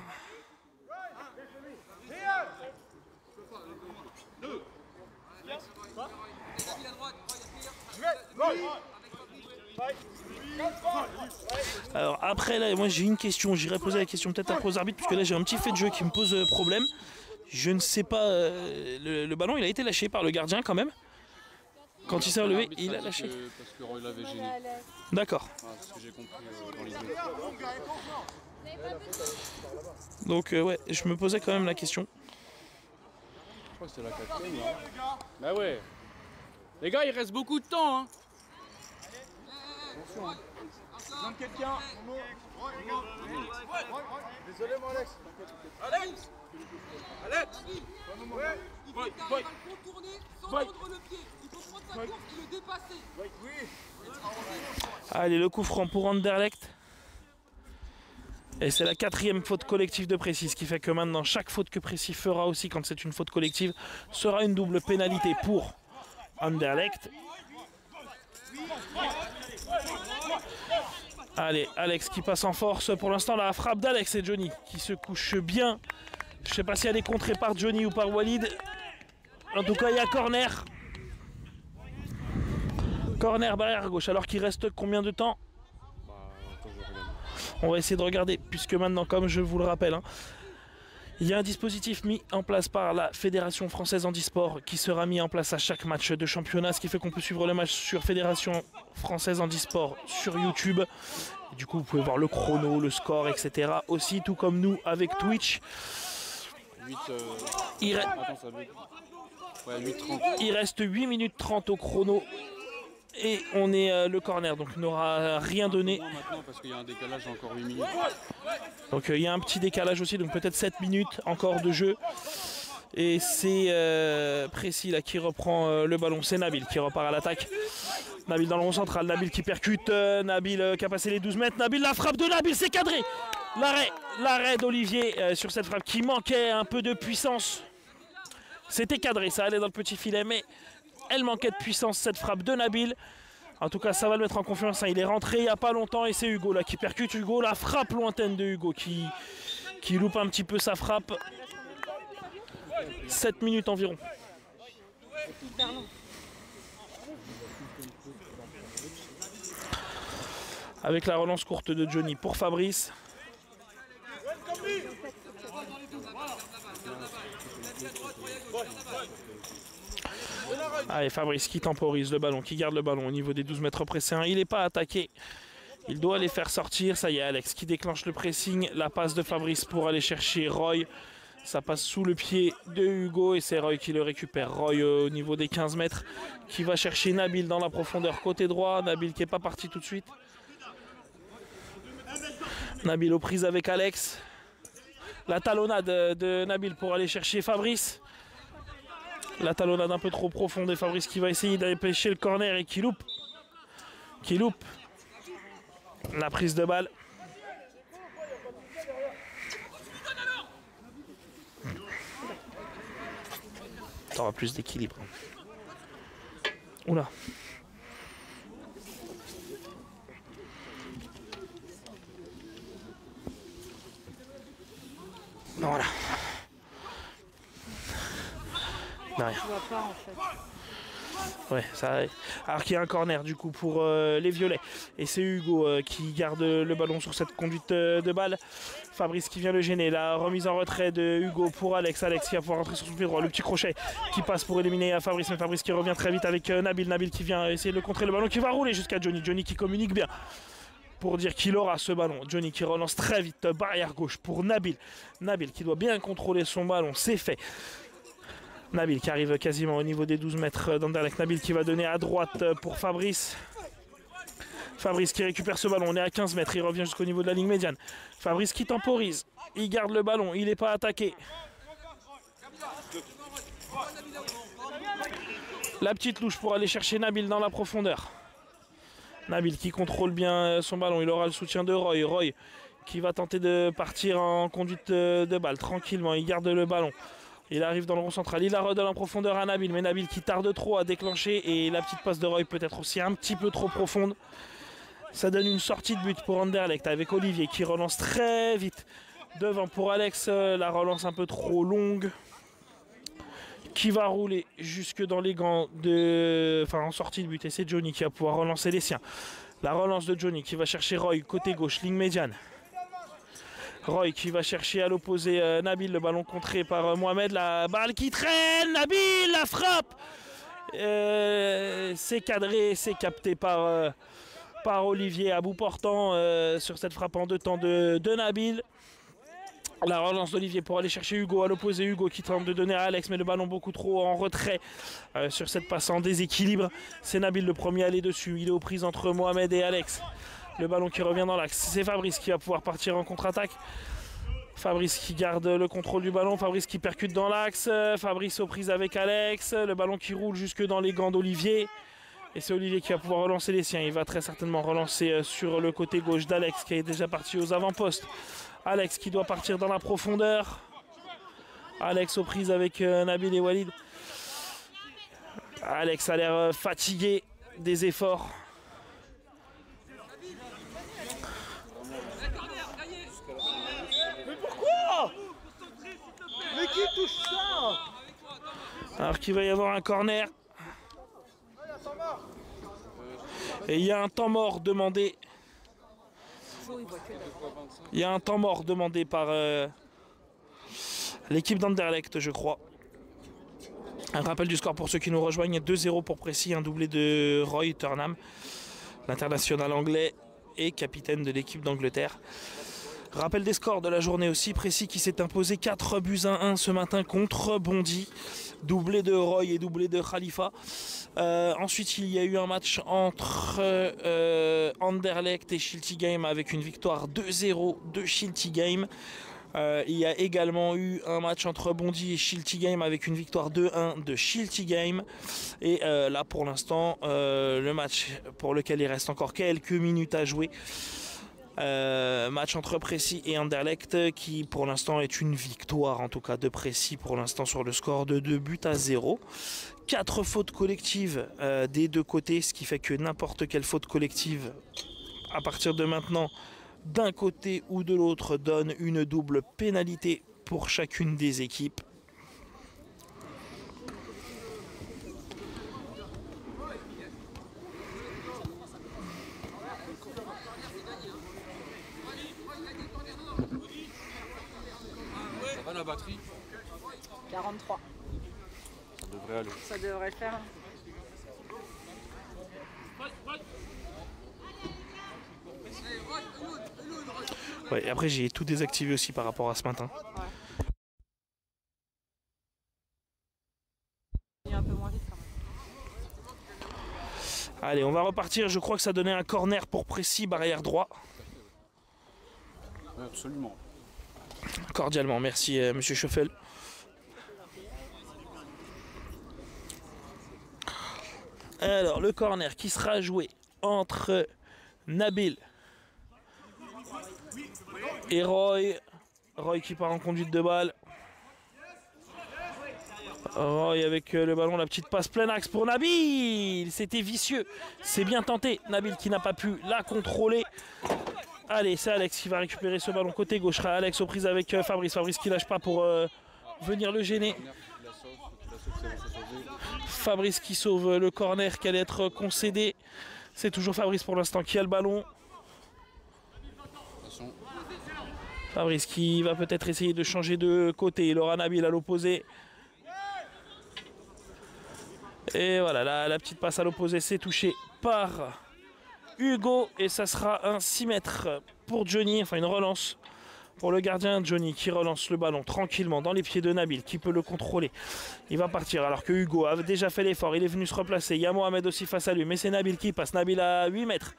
Alors après là, moi j'ai une question, j'irai poser la question peut-être après aux arbitres, puisque là j'ai un petit fait de jeu qui me pose problème. Je ne sais pas, le ballon il a été lâché par le gardien quand même. Quand il s'est relevé, il a lâché. Parce que Roy l'avait gêné. D'accord. Voilà, c'est ce que j'ai compris dans l'idée. Donc ouais, je me posais quand même la question. Je crois que c'est la 4e. Bah ouais. Les gars, il reste beaucoup de temps. Hein. Attention. Besoin de quelqu'un. Désolé mon Alex. Alex. Alex. Il faut qu'il arrive à le contourner sans tendre le pied. Il faut prendre sa course et le dépasser. Allez, le coup franc pour Anderlecht. Et c'est la 4e faute collective de Précy, ce qui fait que maintenant chaque faute que Précy fera aussi quand c'est une faute collective sera une double pénalité pour Anderlecht. Allez, Alex qui passe en force. Pour l'instant, la frappe d'Alex et Johnny qui se couche bien. Je ne sais pas si elle est contrée par Johnny ou par Walid. En tout cas, il y a corner. Corner barrière gauche. Alors qu'il reste combien de temps? On va essayer de regarder, puisque maintenant, comme je vous le rappelle, hein, il y a un dispositif mis en place par la Fédération Française Handisport qui sera mis en place à chaque match de championnat, ce qui fait qu'on peut suivre le match sur Fédération Française Handisport sur YouTube. Et du coup, vous pouvez voir le chrono, le score, etc. Aussi, tout comme nous avec Twitch. 8, il reste 8 minutes 30 au chrono. Et on est le corner, donc il n'aura rien donné. Maintenant parce qu'il y a un décalage encore 8 minutes. Donc il y a un petit décalage aussi, donc peut-être 7 minutes encore de jeu. Et c'est Précy là qui reprend le ballon, c'est Nabil qui repart à l'attaque. Nabil dans le rond central, Nabil qui percute, Nabil qui a passé les 12 mètres, Nabil, la frappe de Nabil, c'est cadré. L'arrêt d'Olivier sur cette frappe qui manquait un peu de puissance. C'était cadré, ça allait dans le petit filet, mais elle manquait de puissance cette frappe de Nabil. En tout cas, ça va le mettre en confiance. Il est rentré il n'y a pas longtemps et c'est Hugo là qui percute. Hugo, la frappe lointaine de Hugo qui loupe un petit peu sa frappe. 7 minutes environ. Avec la relance courte de Johnny pour Fabrice. Allez, Fabrice qui temporise le ballon, qui garde le ballon au niveau des 12 mètres pressés. Il n'est pas attaqué. Il doit les faire sortir. Ça y est, Alex qui déclenche le pressing. La passe de Fabrice pour aller chercher Roy. Ça passe sous le pied de Hugo et c'est Roy qui le récupère. Roy au niveau des 15 mètres qui va chercher Nabil dans la profondeur côté droit. Nabil qui n'est pas parti tout de suite. Nabil aux prises avec Alex. La talonnade de Nabil pour aller chercher Fabrice. La talonnade un peu trop profonde et Fabrice qui va essayer d'aller pêcher le corner et qui loupe. La prise de balle. Tu auras plus d'équilibre. Oula. Voilà. Derrière. Je vois pas en fait. Ouais, ça. Alors qu'il y a un corner du coup pour les violets. Et c'est Hugo qui garde le ballon sur cette conduite de balle. Fabrice qui vient le gêner. La remise en retrait de Hugo pour Alex. Alex qui va pouvoir rentrer sur son pied droit. Le petit crochet qui passe pour éliminer Fabrice. Mais Fabrice qui revient très vite avec Nabil. Nabil qui vient essayer de le contrer. Le ballon qui va rouler jusqu'à Johnny. Johnny qui communique bien pour dire qu'il aura ce ballon. Johnny qui relance très vite. Barrière gauche pour Nabil. Nabil qui doit bien contrôler son ballon. C'est fait. Nabil qui arrive quasiment au niveau des 12 mètres d'Anderlecht. Nabil qui va donner à droite pour Fabrice. Fabrice qui récupère ce ballon. On est à 15 mètres. Il revient jusqu'au niveau de la ligne médiane. Fabrice qui temporise. Il garde le ballon. Il n'est pas attaqué. La petite louche pour aller chercher Nabil dans la profondeur. Nabil qui contrôle bien son ballon. Il aura le soutien de Roy. Roy qui va tenter de partir en conduite de balle tranquillement. Il garde le ballon. Il arrive dans le rond central, il la redonne en profondeur à Nabil, mais Nabil qui tarde trop à déclencher et la petite passe de Roy peut-être aussi un petit peu trop profonde. Ça donne une sortie de but pour Anderlecht avec Olivier qui relance très vite devant pour Alex, la relance un peu trop longue qui va rouler jusque dans les gants en sortie de but et c'est Johnny qui va pouvoir relancer les siens. La relance de Johnny qui va chercher Roy côté gauche, ligne médiane. Roy qui va chercher à l'opposé Nabil, le ballon contré par Mohamed, la balle qui traîne, Nabil, la frappe c'est cadré, c'est capté par Olivier à bout portant sur cette frappe en deux temps de Nabil. La relance d'Olivier pour aller chercher Hugo à l'opposé, Hugo qui tente de donner à Alex mais le ballon beaucoup trop en retrait sur cette passe en déséquilibre. C'est Nabil le premier à aller dessus, il est aux prises entre Mohamed et Alex. Le ballon qui revient dans l'axe, c'est Fabrice qui va pouvoir partir en contre-attaque. Fabrice qui garde le contrôle du ballon, Fabrice qui percute dans l'axe, Fabrice aux prises avec Alex, le ballon qui roule jusque dans les gants d'Olivier. Et c'est Olivier qui va pouvoir relancer les siens, il va très certainement relancer sur le côté gauche d'Alex qui est déjà parti aux avant-postes. Alex qui doit partir dans la profondeur. Alex aux prises avec Nabil et Walid. Alex a l'air fatigué des efforts. Mais qui touche ça? Alors qu'il va y avoir un corner. Et il y a un temps mort demandé. Il y a un temps mort demandé par l'équipe d'Anderlecht, je crois. Un rappel du score pour ceux qui nous rejoignent. 2-0 pour Précy, un doublé de Roy Turnham, l'international anglais et capitaine de l'équipe d'Angleterre. Rappel des scores de la journée aussi, Précy qui s'est imposé 4-1 ce matin contre Bondy. Doublé de Roy et doublé de Khalifa. Ensuite, il y a eu un match entre Anderlecht et Schiltigheim avec une victoire 2-0 de Schiltigheim. Il y a également eu un match entre Bondy et Schiltigheim avec une victoire 2-1 de Schiltigheim. Et là, pour l'instant, le match pour lequel il reste encore quelques minutes à jouer. Match entre Précy et Anderlecht qui pour l'instant est une victoire en tout cas de Précy pour l'instant sur le score de 2-0. 4 fautes collectives des deux côtés, ce qui fait que n'importe quelle faute collective à partir de maintenant d'un côté ou de l'autre donne une double pénalité pour chacune des équipes. La batterie, 43. ça devrait aller. Ça devrait faire. Ouais, et après j'ai tout désactivé aussi par rapport à ce matin. Ouais. Il est un peu moins vite quand même. Allez, on va repartir. Je crois que ça donnait un corner pour Précy, barrière droit. Ouais, absolument. Cordialement, merci Monsieur Schoffel. Alors, le corner qui sera joué entre Nabil et Roy. Roy qui part en conduite de balle. Roy avec le ballon, la petite passe plein axe pour Nabil. C'était vicieux, c'est bien tenté. Nabil qui n'a pas pu la contrôler. Allez, c'est Alex qui va récupérer ce ballon côté gauche. Alex aux prises avec Fabrice. Fabrice qui lâche pas pour venir le gêner. Fabrice qui sauve le corner qui allait être concédé. C'est toujours Fabrice pour l'instant qui a le ballon. Fabrice qui va peut-être essayer de changer de côté. Il aura Nabil à l'opposé. Et voilà, la petite passe à l'opposé, c'est touché par Hugo. Et ça sera un 6 mètres pour Johnny, enfin une relance pour le gardien Johnny qui relance le ballon tranquillement dans les pieds de Nabil qui peut le contrôler. Il va partir alors que Hugo a déjà fait l'effort, il est venu se replacer. Il y a Mohamed aussi face à lui, mais c'est Nabil qui passe. Nabil à 8 mètres.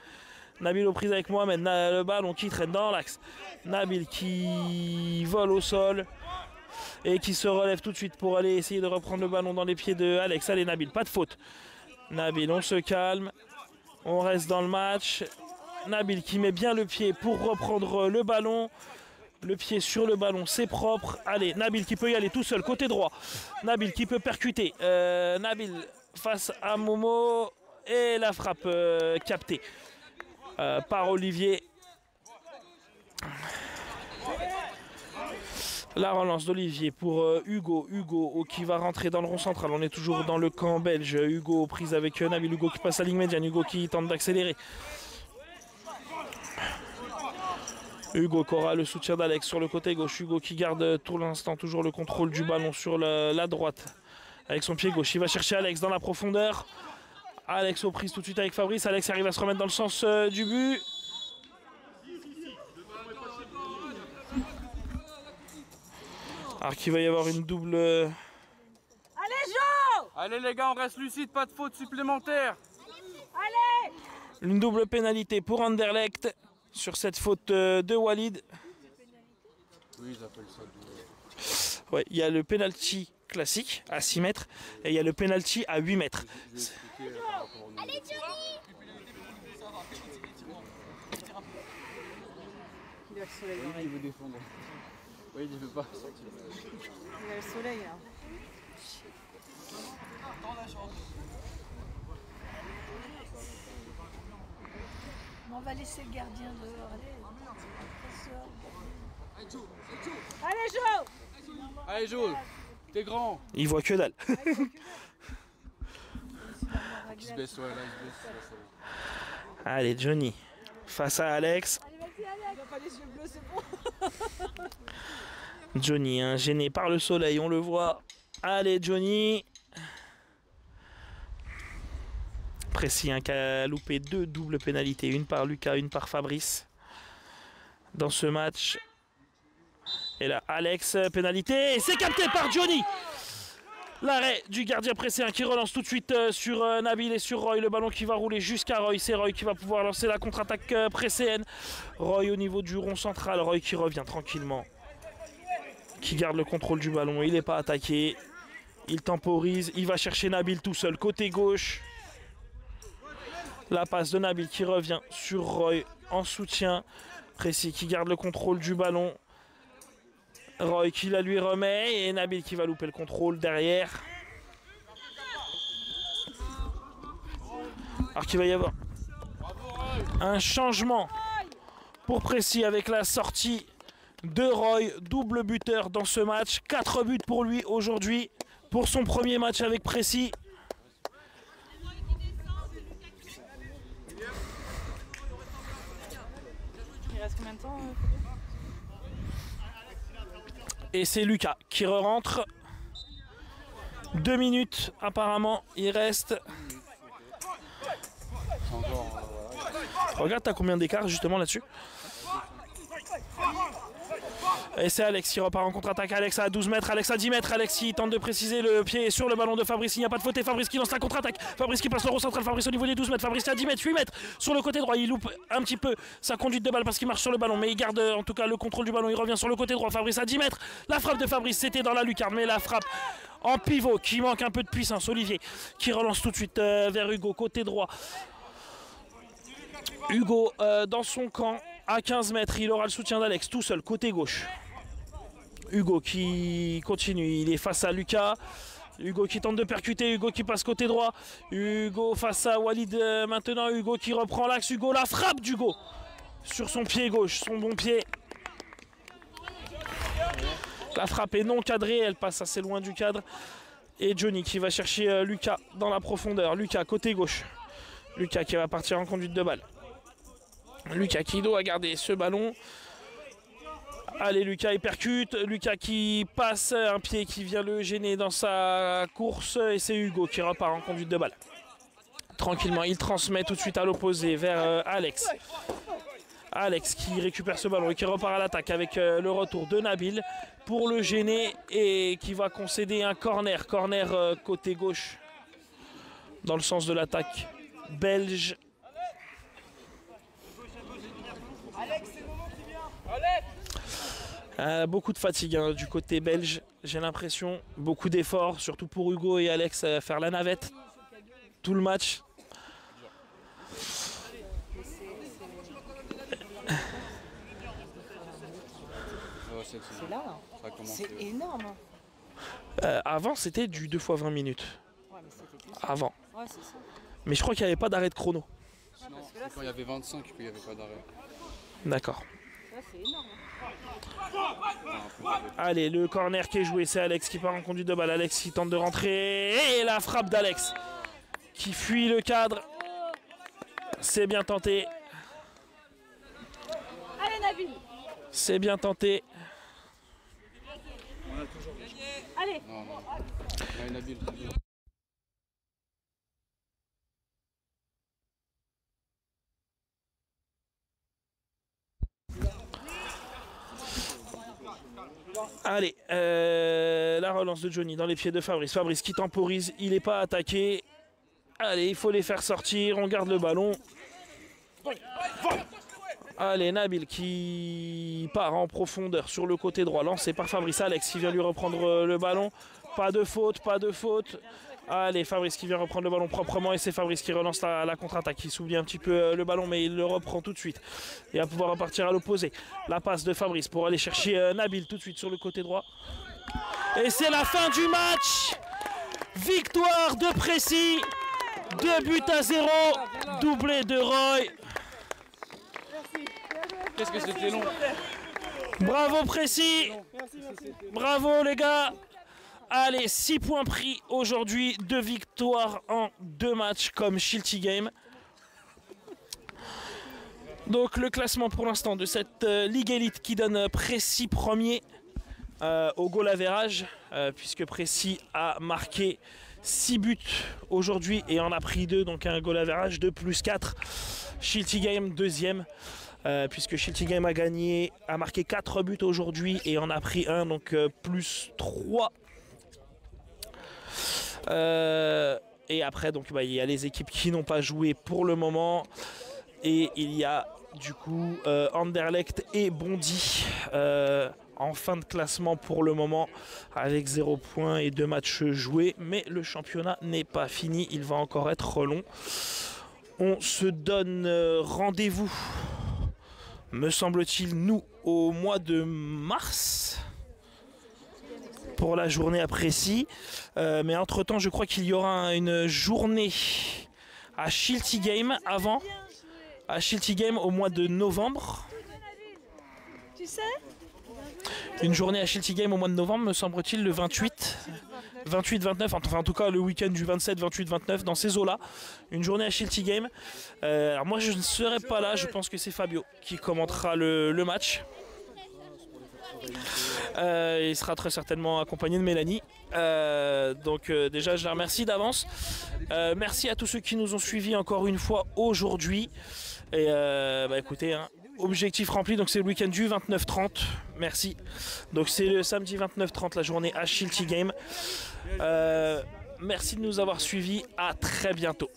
Nabil aux prises avec Mohamed, le ballon qui traîne dans l'axe. Nabil qui vole au sol et qui se relève tout de suite pour aller essayer de reprendre le ballon dans les pieds de Alex. Allez Nabil, pas de faute. Nabil, on se calme, on reste dans le match. Nabil qui met bien le pied pour reprendre le ballon. Le pied sur le ballon, c'est propre. Allez, Nabil qui peut y aller tout seul, côté droit. Nabil qui peut percuter. Nabil face à Momo. Et la frappe captée par Olivier. La relance d'Olivier pour Hugo. Hugo qui va rentrer dans le rond central. On est toujours dans le camp belge. Hugo aux prises avec Nabil. Hugo qui passe à la ligne médiane. Hugo qui tente d'accélérer. Hugo qui aura le soutien d'Alex sur le côté gauche. Hugo qui garde tout l'instant toujours le contrôle du ballon sur la droite. Avec son pied gauche. Il va chercher Alex dans la profondeur. Alex aux prises tout de suite avec Fabrice. Alex arrive à se remettre dans le sens du but. Alors qu'il va y avoir une double... Allez, Jo! Allez les gars, on reste lucide, pas de faute supplémentaire. Allez! Une double pénalité pour Anderlecht sur cette faute de Walid. Oui, ils appellent ça du... Ouais, il y a le penalty classique à 6 mètres et il y a le penalty à 8 mètres. Allez, Johnny! Il a le soleil dans Oui, il veut défendre. Oui, il veut pas sortir. Il a le soleil là. On va laisser le gardien dehors. Allez, Jo! Allez, Jo, t'es grand. Il voit que dalle. Il se baisse, ouais, là, il se baisse. Allez, Johnny face à Alex. Allez, vas-y, Alex! Il n'a pas les yeux bleus, c'est bon! Johnny, hein, gêné par le soleil, on le voit. Allez, Johnny. Précis, hein, qui a loupé 2 doubles pénalités. Une par Lucas, une par Fabrice. Dans ce match. Et là, Alex, pénalité. Et c'est capté par Johnny. L'arrêt du gardien pressé qui relance tout de suite sur Nabil et sur Roy. Le ballon qui va rouler jusqu'à Roy. C'est Roy qui va pouvoir lancer la contre-attaque presséenne. Roy au niveau du rond central. Roy qui revient tranquillement. Qui garde le contrôle du ballon. Il n'est pas attaqué. Il temporise. Il va chercher Nabil tout seul. Côté gauche. La passe de Nabil qui revient sur Roy en soutien. Précis qui garde le contrôle du ballon. Roy qui la lui remet et Nabil qui va louper le contrôle derrière. Alors qu'il va y avoir un changement pour Précis avec la sortie de Roy, double buteur dans ce match. 4 buts pour lui aujourd'hui pour son premier match avec Précis. Il reste combien de temps? Et c'est Lucas qui re-rentre. 2 minutes apparemment, il reste. Regarde, t'as combien d'écart justement là-dessus? Et c'est Alex qui repart en contre-attaque. Alex à 12 mètres, Alex à 10 mètres. Alex qui tente de préciser le pied sur le ballon de Fabrice. Il n'y a pas de faute et Fabrice qui lance la contre-attaque. Fabrice qui passe le rond central. Fabrice au niveau des 12 mètres. Fabrice à 10 mètres, 8 mètres sur le côté droit. Il loupe un petit peu sa conduite de balle parce qu'il marche sur le ballon. Mais il garde en tout cas le contrôle du ballon. Il revient sur le côté droit. Fabrice à 10 mètres. La frappe de Fabrice, c'était dans la lucarne. Mais la frappe en pivot qui manque un peu de puissance. Olivier qui relance tout de suite vers Hugo, côté droit. Hugo dans son camp à 15 mètres. Il aura le soutien d'Alex tout seul, côté gauche. Hugo qui continue, il est face à Lucas. Hugo qui tente de percuter, Hugo qui passe côté droit. Hugo face à Walid maintenant. Hugo qui reprend l'axe. Hugo, la frappe d'Hugo sur son pied gauche, son bon pied. La frappe est non cadrée, elle passe assez loin du cadre. Et Johnny qui va chercher Lucas dans la profondeur. Lucas côté gauche. Lucas qui va partir en conduite de balle. Lucas qui doit garder ce ballon. Allez, Lucas il percute. Lucas qui passe un pied qui vient le gêner dans sa course. Et c'est Hugo qui repart en conduite de balle. Tranquillement, il transmet tout de suite à l'opposé vers Alex. Alex qui récupère ce ballon et qui repart à l'attaque avec le retour de Nabil pour le gêner et qui va concéder un corner. Corner côté gauche dans le sens de l'attaque belge. Beaucoup de fatigue hein, du côté belge, j'ai l'impression. Beaucoup d'efforts, surtout pour Hugo et Alex, à faire la navette tout le match. C'est là, c'est énorme. Avant, c'était du 2 fois 20 minutes. Ouais, mais c'était tout. Avant. Ouais, c'est ça. Mais je crois qu'il n'y avait pas d'arrêt de chrono. Non, quand il y avait 25, il n'y avait pas d'arrêt. D'accord. Là, c'est énorme. Allez, le corner qui est joué, c'est Alex qui part en conduite de balle. Alex qui tente de rentrer. Et la frappe d'Alex qui fuit le cadre. C'est bien tenté. Allez, Nabil. C'est bien tenté. Allez. Non, non. Ouais, Nabil. Allez, la relance de Johnny dans les pieds de Fabrice. Fabrice qui temporise, il n'est pas attaqué. Allez, il faut les faire sortir, on garde le ballon. Allez, Nabil qui part en profondeur sur le côté droit, lancé par Fabrice. Alex qui vient lui reprendre le ballon. Pas de faute, pas de faute. Allez, Fabrice qui vient reprendre le ballon proprement et c'est Fabrice qui relance la contre-attaque. Il s'oublie un petit peu le ballon mais il le reprend tout de suite. Et va pouvoir repartir à l'opposé. La passe de Fabrice pour aller chercher Nabil tout de suite sur le côté droit. Et c'est la fin du match. Victoire de Précy. 2-0, doublé de Roy. Qu'est-ce que c'était long. Bravo Précy. Bravo les gars. Allez, 6 points pris aujourd'hui, 2 victoires en 2 matchs comme Shilty Game. Donc le classement pour l'instant de cette Ligue Elite qui donne Précy premier au goal average, puisque Précy a marqué 6 buts aujourd'hui et en a pris 2, donc un goal average de +4. Shilty Game deuxième. Puisque Shilty Game a marqué 4 buts aujourd'hui et en a pris 1, donc +3. Et après donc il y a les équipes qui n'ont pas joué pour le moment et il y a du coup Anderlecht et Bondy en fin de classement pour le moment avec 0 points et 2 matchs joués, mais le championnat n'est pas fini, il va encore être long. On se donne rendez-vous, me semble-t-il, nous au mois de mars pour la journée à Précy, mais entre temps je crois qu'il y aura une journée à Shilty Game avant, à Shilty Game au mois de novembre. Tu sais, une journée à Shilty Game au mois de novembre, me semble-t-il, le 28-29, enfin en tout cas le week-end du 27-28-29 dans ces eaux-là, une journée à Shilty Game. Alors moi je ne serai pas là, je pense que c'est Fabio qui commentera le match. Il sera très certainement accompagné de Mélanie. Donc déjà je la remercie d'avance. Merci à tous ceux qui nous ont suivis encore une fois aujourd'hui. Et écoutez, hein, objectif rempli, donc c'est le week-end du 29-30. Merci. Donc c'est le samedi 29-30 la journée à Shilty Game. Merci de nous avoir suivis. À très bientôt.